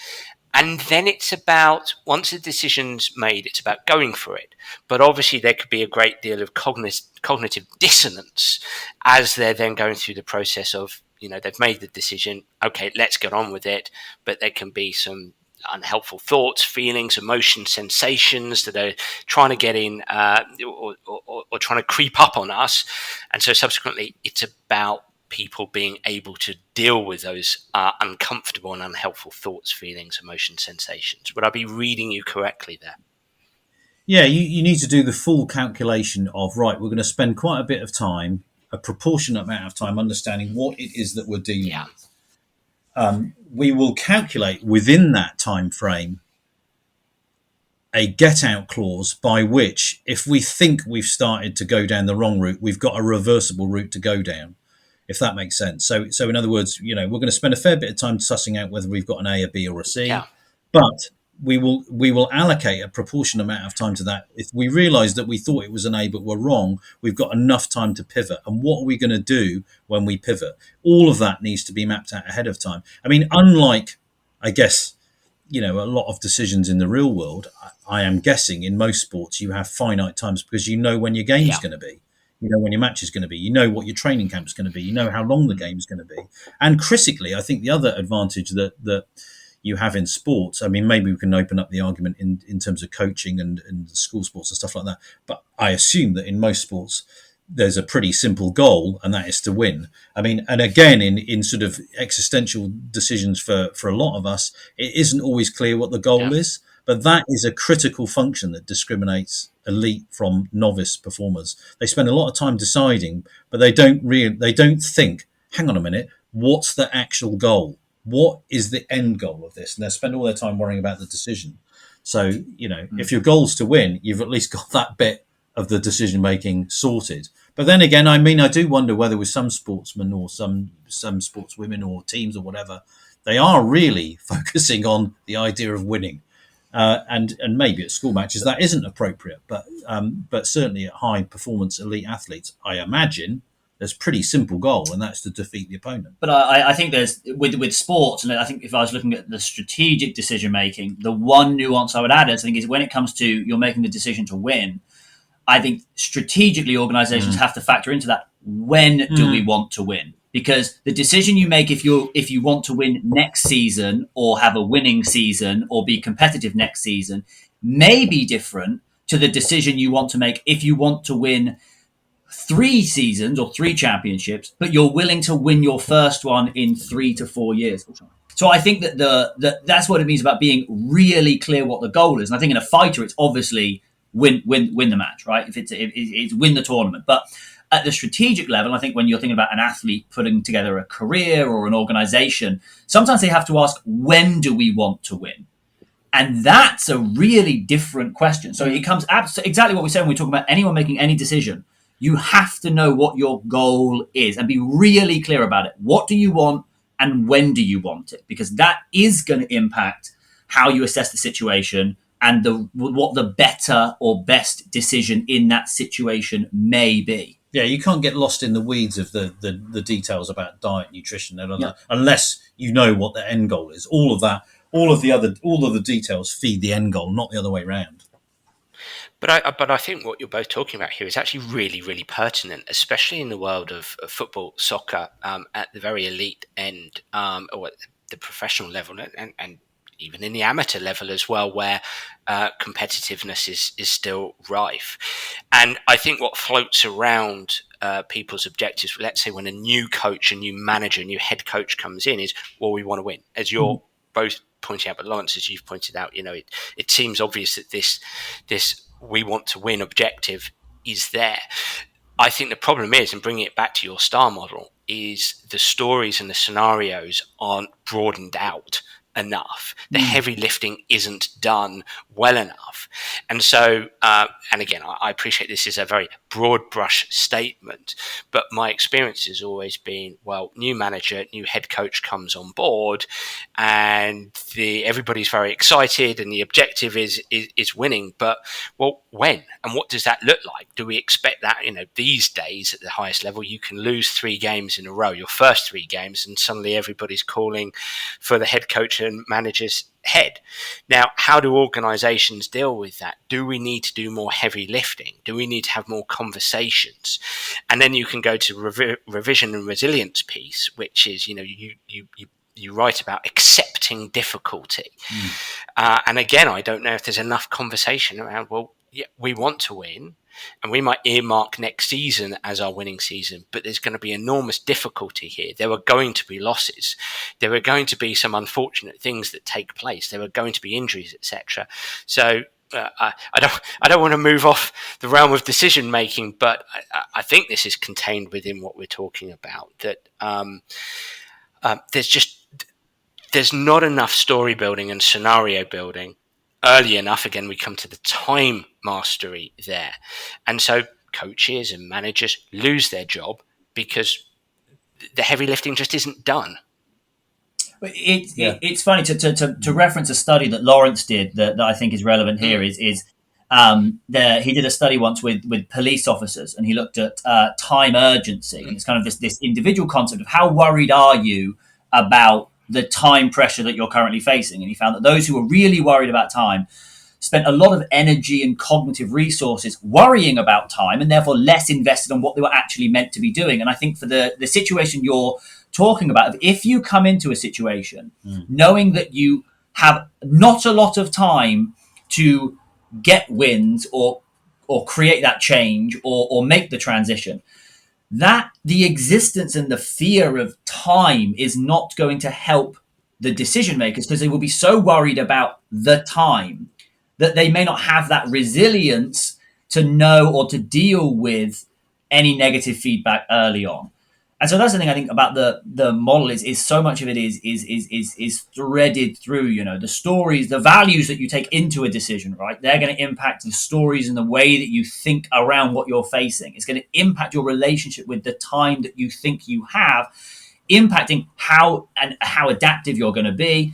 And then it's about, once the decision's made, it's about going for it. But obviously there could be a great deal of cognitive dissonance as they're then going through the process of, they've made the decision, okay, let's get on with it. But there can be some unhelpful thoughts, feelings, emotions, sensations that are trying to get in or trying to creep up on us. And so subsequently, it's about people being able to deal with those uncomfortable and unhelpful thoughts, feelings, emotions, sensations. Would I be reading you correctly there? Yeah, you need to do the full calculation of, right, we're going to spend quite a bit of time, a proportionate amount of time, understanding what it is that we're dealing with. We will calculate within that time frame a get out clause by which, if we think we've started to go down the wrong route, we've got a reversible route to go down, if that makes sense. So in other words, we're going to spend a fair bit of time sussing out whether we've got an A, a B, or a C. Yeah. But we will allocate a proportionate amount of time to that. If we realise that we thought it was an A but we're wrong, we've got enough time to pivot. And what are we going to do when we pivot? All of that needs to be mapped out ahead of time. I mean, unlike, I guess, a lot of decisions in the real world, I am guessing in most sports you have finite times because you know when your game's going to be. You know when your match is going to be. You know what your training camp is going to be. You know how long the game is going to be. And critically, I think the other advantage that you have in sports, I mean, maybe we can open up the argument in terms of coaching and school sports and stuff like that. But I assume that in most sports, there's a pretty simple goal, and that is to win. I mean, and again, in sort of existential decisions for a lot of us, it isn't always clear what the goal is. But that is a critical function that discriminates elite from novice performers. They spend a lot of time deciding, but they don't think, hang on a minute, what's the actual goal? What is the end goal of this? And they spend all their time worrying about the decision. So, if your goal's to win, you've at least got that bit of the decision making sorted. But then again, I mean, I do wonder whether with some sportsmen or some sportswomen or teams or whatever, they are really focusing on the idea of winning. And maybe at school matches that isn't appropriate, but certainly at high performance elite athletes, I imagine there's a pretty simple goal, and that's to defeat the opponent. But I think there's with sports, and I think if I was looking at the strategic decision making, the one nuance I would add, I think, is when it comes to you're making the decision to win. I think strategically organisations have to factor into that. When do we want to win? Because the decision you make if you want to win next season or have a winning season or be competitive next season may be different to the decision you want to make if you want to win 3 seasons or 3 championships, but you're willing to win your first one in 3 to 4 years. So I think that that's what it means about being really clear what the goal is. And I think in a fighter, it's obviously win the match, right? If it's win the tournament, but at the strategic level, I think when you're thinking about an athlete putting together a career or an organization, sometimes they have to ask, when do we want to win? And that's a really different question. So it comes exactly what we said when we talk about anyone making any decision. You have to know what your goal is and be really clear about it. What do you want and when do you want it? Because that is going to impact how you assess the situation and what the better or best decision in that situation may be. Yeah, you can't get lost in the weeds of the details about diet, nutrition, unless you know what the end goal is. All of the details feed the end goal, not the other way around. But I think what you're both talking about here is actually really, really pertinent, especially in the world of football, soccer, at the very elite end, or at the professional level, and even in the amateur level as well, where competitiveness is still rife. And I think what floats around people's objectives, let's say when a new coach, a new manager, a new head coach comes in, is, well, we want to win. As you're both pointing out, but Laurence, as you've pointed out, it seems obvious that this we want to win objective is there. I think the problem is, and bringing it back to your STAR model, is the stories and the scenarios aren't broadened out enough. The heavy lifting isn't done well enough. And so, and again, I appreciate this is a very broad brush statement, but my experience has always been, well, new manager, new head coach comes on board and everybody's very excited and the objective is winning. But, well, when? And what does that look like? Do we expect that, these days at the highest level, you can lose 3 games in a row, your first 3 games, and suddenly everybody's calling for the head coach and manager's head. Now, how do organizations deal with that? Do we need to do more heavy lifting? Do we need to have more conversations? And then you can go to revision and resilience piece, which is, you write about accepting difficulty. And again, I don't know if there's enough conversation around, well, yeah, we want to win, and we might earmark next season as our winning season, but there's going to be enormous difficulty here. There are going to be losses. There are going to be some unfortunate things that take place. There are going to be injuries, etc. So I don't want to move off the realm of decision making, but I think this is contained within what we're talking about. That there's not enough story building and scenario building early enough. Again, we come to the time mastery there. And so coaches and managers lose their job because the heavy lifting just isn't done. Yeah. It's funny to reference a study that Laurence did that I think is relevant here. He did a study once with police officers, and he looked at time urgency, and it's kind of this individual concept of how worried are you about the time pressure that you're currently facing. And he found that those who were really worried about time spent a lot of energy and cognitive resources worrying about time, and therefore less invested on what they were actually meant to be doing. And I think for the situation you're talking about, if you come into a situation knowing that you have not a lot of time to get wins or create that change or make the transition, that the existence and the fear of time is not going to help the decision makers, because they will be so worried about the time that they may not have that resilience to know or to deal with any negative feedback early on. And so that's the thing I think about the model is so much of it is threaded through, the stories, the values that you take into a decision, right? They're going to impact the stories and the way that you think around what you're facing. It's going to impact your relationship with the time that you think you have, impacting how adaptive you're going to be.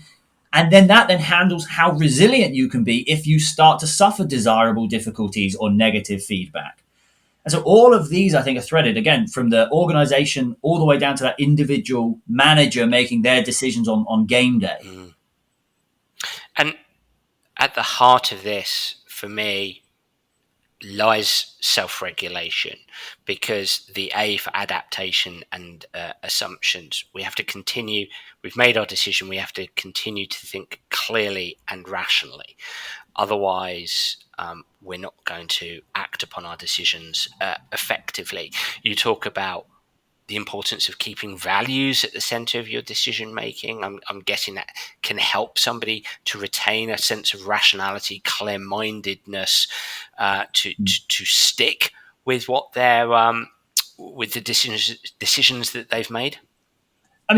And then that handles how resilient you can be if you start to suffer desirable difficulties or negative feedback. And so all of these, I think, are threaded, again, from the organization all the way down to that individual manager making their decisions on game day. And at the heart of this, for me, lies self-regulation, because the A for adaptation and assumptions, we have to continue, we've made our decision, we have to continue to think clearly and rationally. Otherwise, we're not going to act upon our decisions effectively. You talk about the importance of keeping values at the center of your decision making. I'm guessing that can help somebody to retain a sense of rationality, clear-mindedness, to stick with what they're with the decisions that they've made. I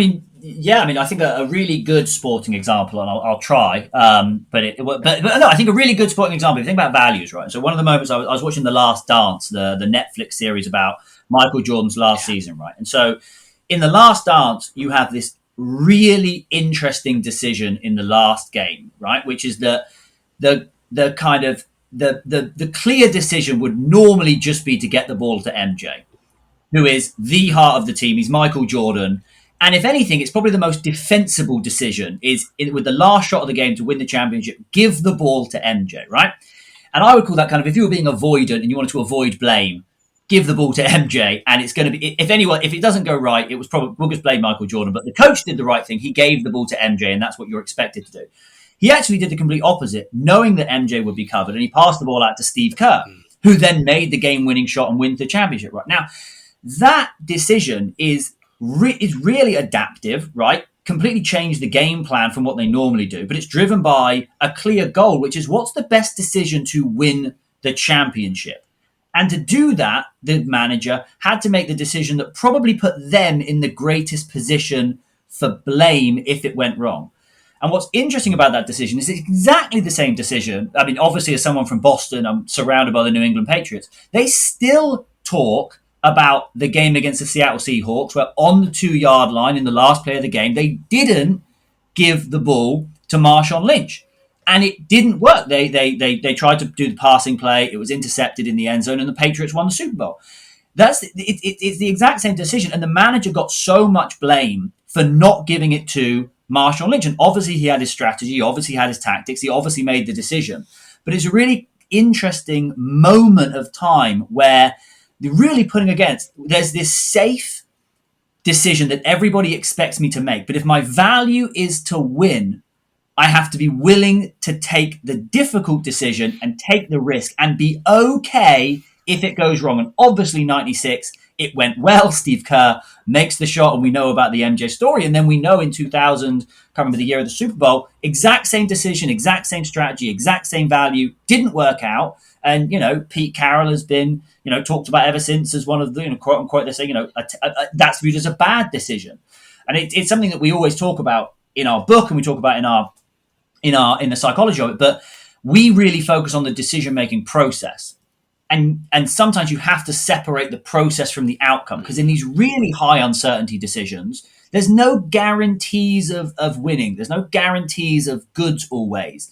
think a really good sporting example, and I'll try, but no, I think a really good sporting example, if you think about values, right? So one of the moments I was watching The Last Dance, the Netflix series about Michael Jordan's last season, right? And so in The Last Dance, you have this really interesting decision in the last game, right? Which is the kind of the clear decision would normally just be to get the ball to MJ, who is the heart of the team. He's Michael Jordan. And if anything, it's probably the most defensible decision with the last shot of the game to win the championship, give the ball to MJ, right? And I would call that kind of, if you were being avoidant and you wanted to avoid blame, give the ball to MJ. And it's going to be, if it doesn't go right, it was probably, we'll just blame Michael Jordan. But the coach did the right thing. He gave the ball to MJ, and that's what you're expected to do. He actually did the complete opposite, knowing that MJ would be covered. And he passed the ball out to Steve Kerr, who then made the game-winning shot and wins the championship. Right now, that decision is really adaptive, right? Completely changed the game plan from what they normally do, but it's driven by a clear goal, which is what's the best decision to win the championship. And to do that, the manager had to make the decision that probably put them in the greatest position for blame if it went wrong. And what's interesting about that decision is it's exactly the same decision. I mean, obviously, as someone from Boston, I'm surrounded by the New England Patriots. They still talk about the game against the Seattle Seahawks, where on the 2-yard line in the last play of the game, they didn't give the ball to Marshawn Lynch. And it didn't work. They tried to do the passing play. It was intercepted in the end zone, and the Patriots won the Super Bowl. It's the exact same decision. And the manager got so much blame for not giving it to Marshawn Lynch. And obviously he had his strategy. He obviously had his tactics. He obviously made the decision. But it's a really interesting moment of time where they're really putting against, there's this safe decision that everybody expects me to make. But if my value is to win, I have to be willing to take the difficult decision and take the risk and be okay if it goes wrong. And obviously 96, it went well. Steve Kerr makes the shot, and we know about the MJ story. And then we know in 2000, can't remember the year of the Super Bowl, exact same decision, exact same strategy, exact same value, didn't work out. And, Pete Carroll has been, talked about ever since as one of the, quote unquote, they're saying, that's viewed as a bad decision. And it's something that we always talk about in our book, and we talk about in the psychology of it, but we really focus on the decision-making process. And sometimes you have to separate the process from the outcome, because in these really high uncertainty decisions, there's no guarantees of winning. There's no guarantees of goods always.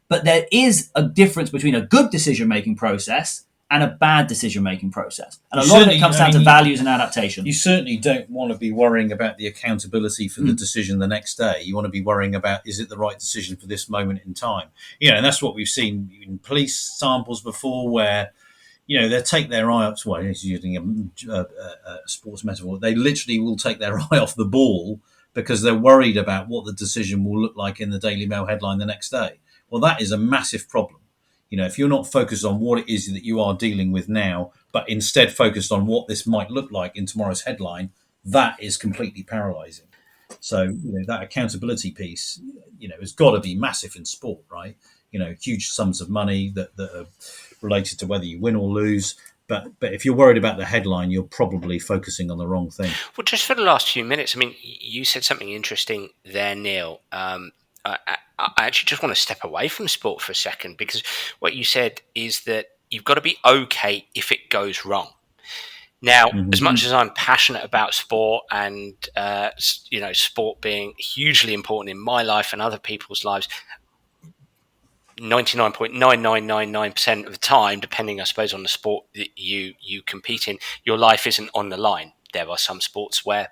But there is a difference between a good decision-making process and a bad decision-making process. And a lot of it comes down to values and adaptation. You certainly don't want to be worrying about the accountability for the decision the next day. You want to be worrying about, is it the right decision for this moment in time? And that's what we've seen in police samples before, where, they take their eye off, well, it's using a sports metaphor, they literally will take their eye off the ball because they're worried about what the decision will look like in the Daily Mail headline the next day. Well, that is a massive problem. If you're not focused on what it is that you are dealing with now, but instead focused on what this might look like in tomorrow's headline, that is completely paralyzing. So, that accountability piece, has got to be massive in sport, right? Huge sums of money that are related to whether you win or lose. But if you're worried about the headline, you're probably focusing on the wrong thing. Well, just for the last few minutes, you said something interesting there, Neil. I actually just want to step away from sport for a second, because what you said is that you've got to be okay if it goes wrong. Now, as much as I'm passionate about sport and, sport being hugely important in my life and other people's lives, 99.9999% of the time, depending, I suppose, on the sport that you compete in, your life isn't on the line. There are some sports where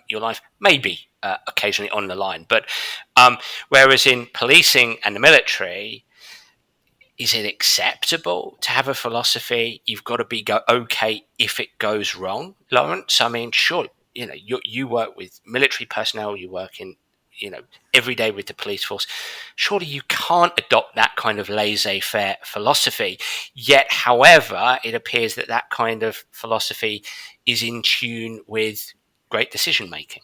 your life may be occasionally on the line. But whereas in policing and the military, is it acceptable to have a philosophy? You've got to be okay if it goes wrong, Laurence. Sure, you work with military personnel, you work in, every day with the police force. Surely you can't adopt that kind of laissez-faire philosophy. Yet, however, it appears that kind of philosophy is in tune with great decision-making.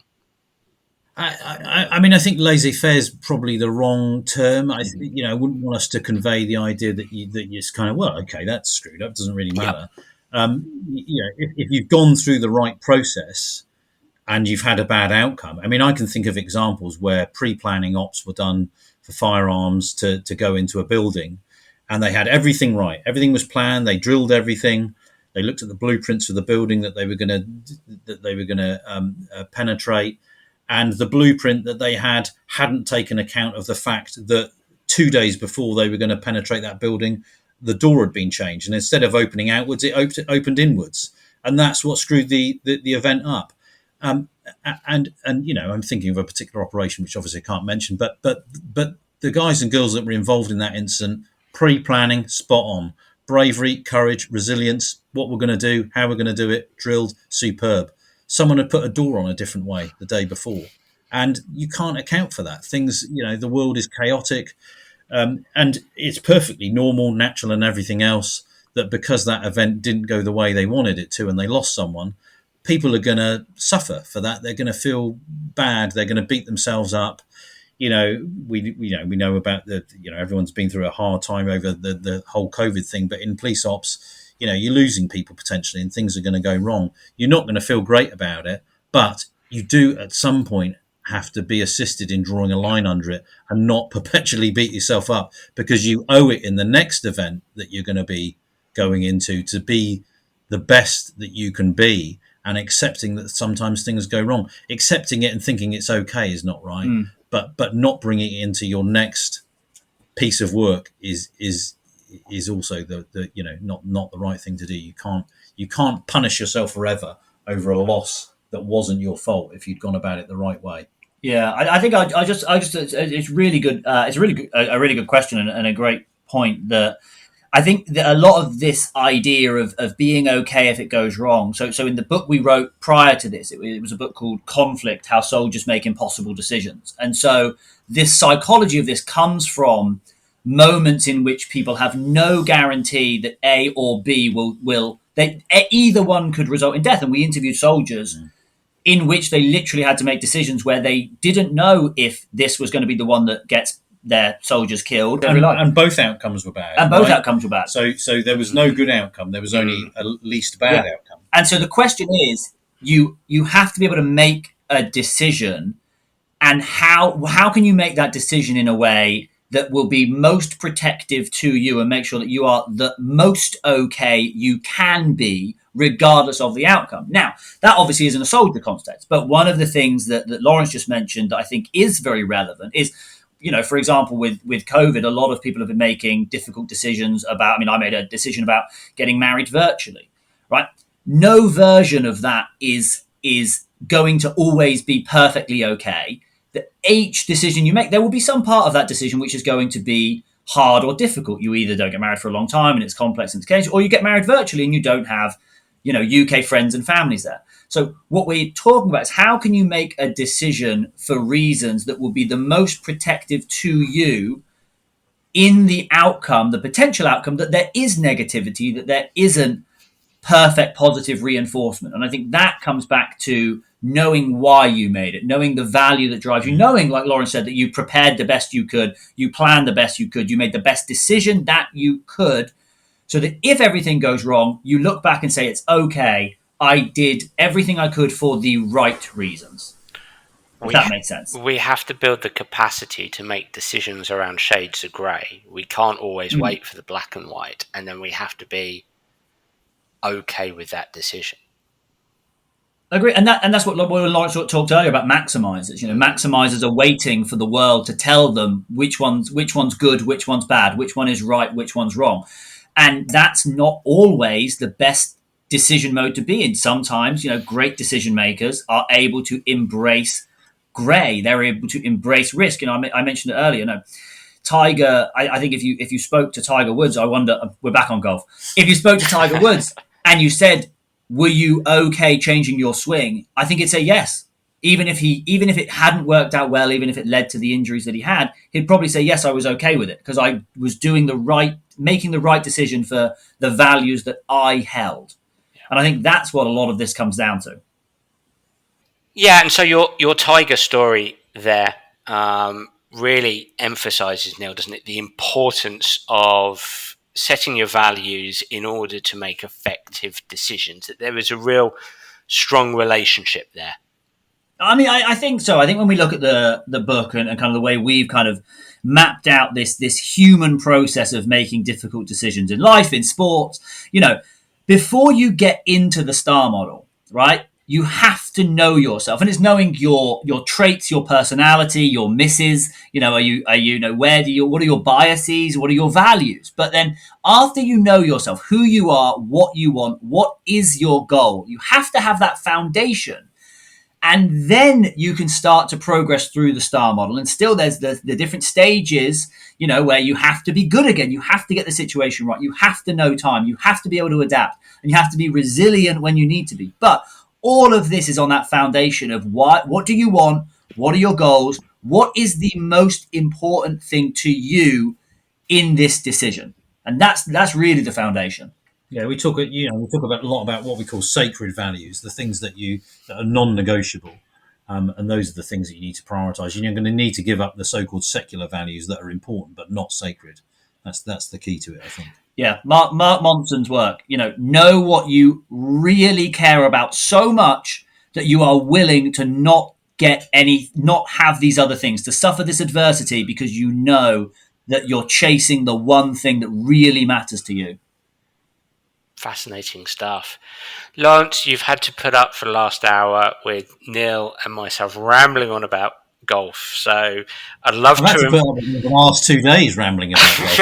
I think laissez-faire is probably the wrong term. I wouldn't want us to convey the idea that it's kind of, well, okay, that's screwed up, doesn't really matter. Yep. If you've gone through the right process and you've had a bad outcome, I can think of examples where pre-planning ops were done for firearms to go into a building, and they had everything right. Everything was planned. They drilled everything. They looked at the blueprints of the building that they were going to penetrate. And the blueprint that they hadn't taken account of the fact that 2 days before they were going to penetrate that building, the door had been changed. And instead of opening outwards, it opened inwards. And that's what screwed the event up. And I'm thinking of a particular operation, which obviously I can't mention. But the guys and girls that were involved in that incident, pre-planning, spot on. Bravery, courage, resilience, what we're going to do, how we're going to do it, drilled, superb. Someone had put a door on a different way the day before, and you can't account for that. Things, the world is chaotic, and it's perfectly normal, natural, and everything else that because that event didn't go the way they wanted it to and they lost someone, people are going to suffer for that. They're going to feel bad. They're going to beat themselves up. We know about everyone's been through a hard time over the whole COVID thing, but in police ops, you're losing people potentially and things are going to go wrong. You're not going to feel great about it, but you do at some point have to be assisted in drawing a line under it and not perpetually beat yourself up, because you owe it in the next event that you're going to be going into to be the best that you can be, and accepting that sometimes things go wrong. Accepting it and thinking it's okay is not right, but not bringing it into your next piece of work is also the not the right thing to do. You can't punish yourself forever over a loss that wasn't your fault if you'd gone about it the right way. Yeah, I think I just it's really good. It's a really good question and a great point. That I think that a lot of this idea of being okay if it goes wrong. So in the book we wrote prior to this, it was a book called Conflict: How Soldiers Make Impossible Decisions. And so this psychology of this comes from moments in which people have no guarantee that A or B will either one could result in death. And we interviewed soldiers in which they literally had to make decisions where they didn't know if this was going to be the one that gets their soldiers killed. And both outcomes were bad. So there was no good outcome. There was only a least bad outcome. And so the question is, you have to be able to make a decision, and how can you make that decision in a way that will be most protective to you and make sure that you are the most okay you can be regardless of the outcome. Now, that obviously isn't a soldier context, but one of the things that Laurence just mentioned that I think is very relevant is, for example, with COVID, a lot of people have been making difficult decisions about, I made a decision about getting married virtually, right? No version of that is going to always be perfectly okay. That each decision you make, there will be some part of that decision which is going to be hard or difficult. You either don't get married for a long time and it's complex and it's case, or you get married virtually and you don't have, UK friends and families there. So what we're talking about is how can you make a decision for reasons that will be the most protective to you in the outcome, the potential outcome, that there is negativity, that there isn't perfect positive reinforcement. And I think that comes back to knowing why you made it, knowing the value that drives you, knowing, like Laurence said, that you prepared the best you could, you planned the best you could, you made the best decision that you could, so that if everything goes wrong, you look back and say, it's okay, I did everything I could for the right reasons. If that makes sense. We have to build the capacity to make decisions around shades of grey. We can't always wait for the black and white, and then we have to be okay with that decision. Agree, and that's what Laurence talked earlier about maximizers. Maximizers are waiting for the world to tell them which one's good, which one's bad, which one is right, which one's wrong, and that's not always the best decision mode to be in. Sometimes, great decision makers are able to embrace grey. They're able to embrace risk. I mentioned it earlier. Tiger. I think if you spoke to Tiger Woods, I wonder. We're back on golf. If you spoke to Tiger Woods and you said, were you okay changing your swing? I think he'd say yes. Even if it hadn't worked out well, even if it led to the injuries that he had, he'd probably say, yes, I was okay with it because I was making the right decision for the values that I held. Yeah. And I think that's what a lot of this comes down to. Yeah, and so your Tiger story there really emphasises, Neil, doesn't it, the importance of setting your values in order to make effective decisions, that there is a real strong relationship there. I think so. I think when we look at the book and kind of the way we've kind of mapped out this human process of making difficult decisions in life, in sports, before you get into the STAR model, right, you have to know yourself, and it's knowing your traits, your personality, your misses. What are your biases? What are your values? But then after you know yourself, who you are, what you want, what is your goal, you have to have that foundation. And then you can start to progress through the STAR model. And still there's the different stages, where you have to be good again. You have to get the situation right. You have to know time. You have to be able to adapt. And you have to be resilient when you need to be. But all of this is on that foundation of what do you want? What are your goals? What is the most important thing to you in this decision? And that's really the foundation. Yeah, we talk about a lot about what we call sacred values, the things that are non-negotiable, and those are the things that you need to prioritise. You're going to need to give up the so-called secular values that are important but not sacred. That's the key to it, I think. Yeah, Mark Monson's work. Know what you really care about so much that you are willing to not have these other things, to suffer this adversity because you know that you're chasing the one thing that really matters to you. Fascinating stuff. Laurence, you've had to put up for the last hour with Neil and myself rambling on about golf. So I'd love to the last 2 days rambling about golf.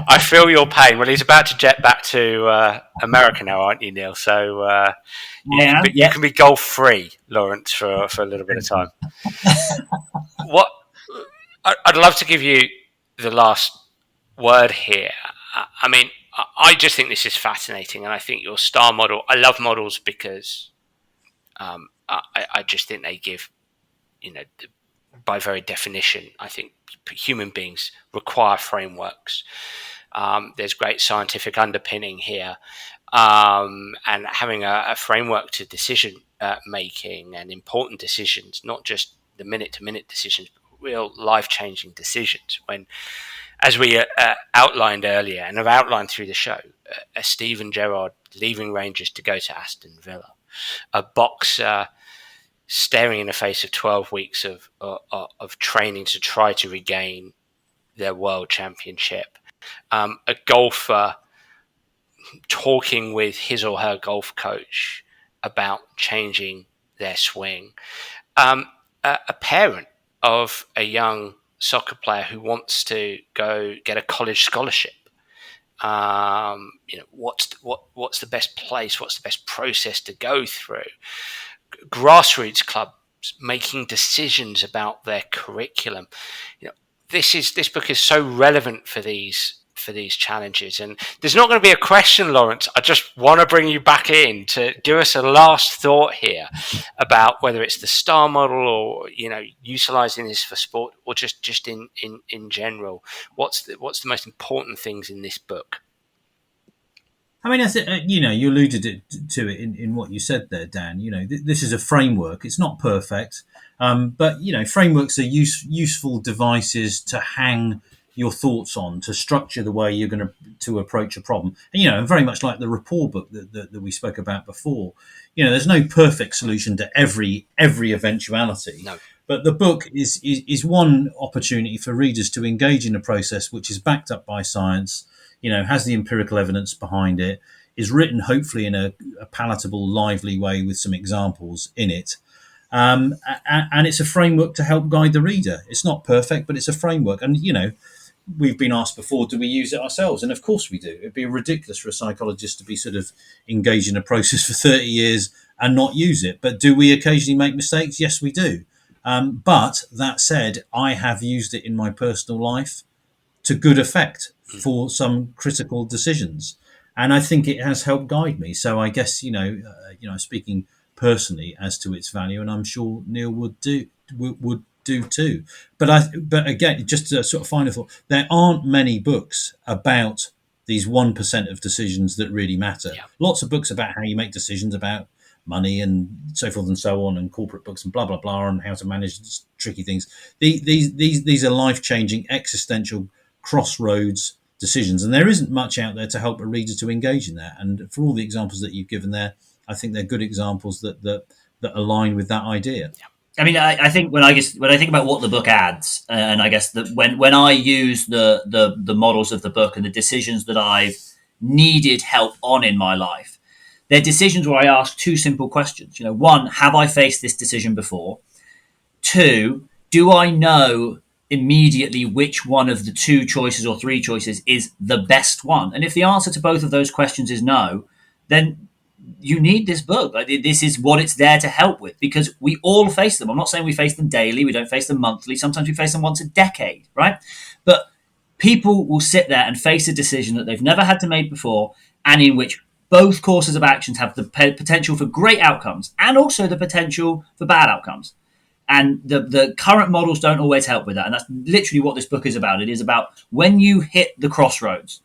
I feel your pain. Well, he's about to jet back to America now, aren't you, Neil? So you can be golf free, Laurence, for a little bit of time. I'd love to give you the last word here. I just think this is fascinating, and I think your STAR model. I love models because I just think they give, by very definition, I think human beings require frameworks. There's great scientific underpinning here, and having a framework to decision making and important decisions, not just the minute-to-minute decisions, but real life-changing decisions. When, as we outlined earlier and have outlined through the show, Steven Gerrard leaving Rangers to go to Aston Villa, a boxer staring in the face of 12 weeks of training to try to regain their world championship, a golfer talking with his or her golf coach about changing their swing. A parent of a young soccer player who wants to go get a college scholarship. What's the best place? What's the best process to go through? Grassroots clubs making decisions about their curriculum. This book is so relevant for these challenges. And there's not going to be a question, Laurence. I just want to bring you back in to give us a last thought here about whether it's the STAR model or, utilizing this for sport or just in general. What's the most important things in this book? I mean, you alluded to it in what you said there, Dan. This is a framework. It's not perfect, but frameworks are useful devices to hang your thoughts on, to structure the way you're going to approach a problem. And, very much like the rapport book that we spoke about before. There's no perfect solution to every eventuality. No. But the book is one opportunity for readers to engage in a process which is backed up by science, has the empirical evidence behind it, is written hopefully in a palatable, lively way with some examples in it. And it's a framework to help guide the reader. It's not perfect, but it's a framework. And, we've been asked before, do we use it ourselves? And of course we do. It'd be ridiculous for a psychologist to be sort of engaged in a process for 30 years and not use it. But do we occasionally make mistakes? Yes, we do. But that said, I have used it in my personal life to good effect for some critical decisions. And I think it has helped guide me. So I guess, speaking personally as to its value, and I'm sure Neil would do too. But again, just a sort of final thought, there aren't many books about these 1% of decisions that really matter. Yeah. Lots of books about how you make decisions about money and so forth and so on, and corporate books and blah, blah, blah, and how to manage tricky things. These are life-changing, existential crossroads decisions, and there isn't much out there to help a reader to engage in that. And for all the examples that you've given there, I think they're good examples that align with that idea. Yeah. I mean, I think when I think about what the book adds, and I guess that when I use the models of the book and the decisions that I've needed help on in my life, they're decisions where I ask two simple questions. One, have I faced this decision before? Two, do I know immediately which one of the two choices or three choices is the best one? And if the answer to both of those questions is no, then you need this book. This is what it's there to help with, because we all face them. I'm not saying we face them daily. We don't face them monthly. Sometimes we face them once a decade, right? But people will sit there and face a decision that they've never had to make before, and in which both courses of actions have the potential for great outcomes and also the potential for bad outcomes. And the current models don't always help with that. And that's literally what this book is about. It is about when you hit the crossroads,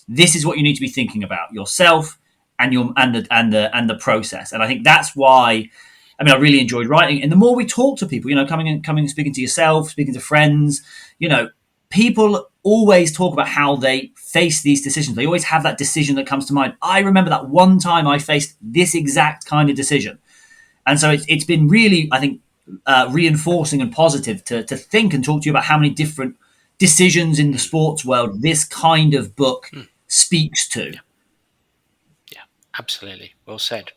this is what you need to be thinking about: yourself and the process. And I think that's why, I really enjoyed writing. And the more we talk to people, coming and speaking to yourself, speaking to friends, people always talk about how they face these decisions. They always have that decision that comes to mind. I remember that one time I faced this exact kind of decision. And so it's been really, I think, reinforcing and positive to think and talk to you about how many different decisions in the sports world this kind of book speaks to. Yeah, absolutely. Well said.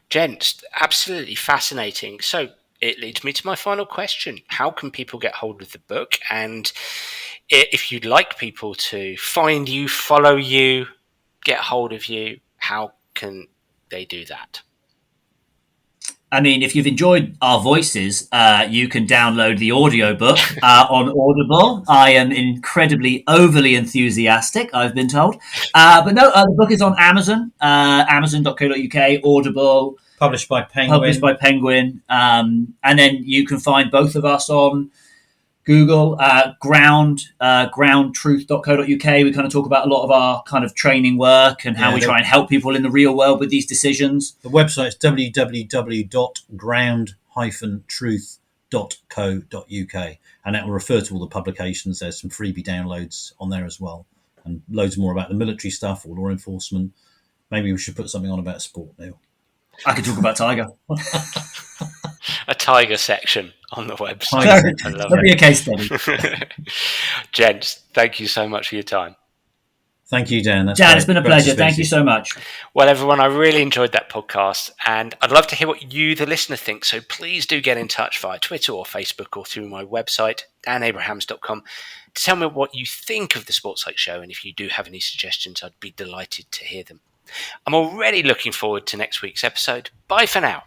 Gents, absolutely fascinating. So it leads me to my final question. How can people get hold of the book? And if you'd like people to find you, follow you, get hold of you, how can they do that? If you've enjoyed our voices, you can download the audiobook on Audible. I am incredibly overly enthusiastic, I've been told. But no, the book is on Amazon, amazon.co.uk, Audible. Published by Penguin. And then you can find both of us on Google, groundtruth.co.uk. We kind of talk about a lot of our kind of training work and how we try and help people in the real world with these decisions. The website is www.ground-truth.co.uk, and that will refer to all the publications. There's some freebie downloads on there as well, and loads more about the military stuff or law enforcement. Maybe we should put something on about sport, Neil. I could talk about Tiger. A Tiger section on the website. That'd be a case study. Gents, thank you so much for your time. Thank you, Dan. That's Dan, great. it's been a Great to pleasure. speak Thank to you so much. Well, everyone, I really enjoyed that podcast, and I'd love to hear what you, the listener, think. So please do get in touch via Twitter or Facebook or through my website, danabrahams.com, to tell me what you think of the Sports Psych Show. And if you do have any suggestions, I'd be delighted to hear them. I'm already looking forward to next week's episode. Bye for now.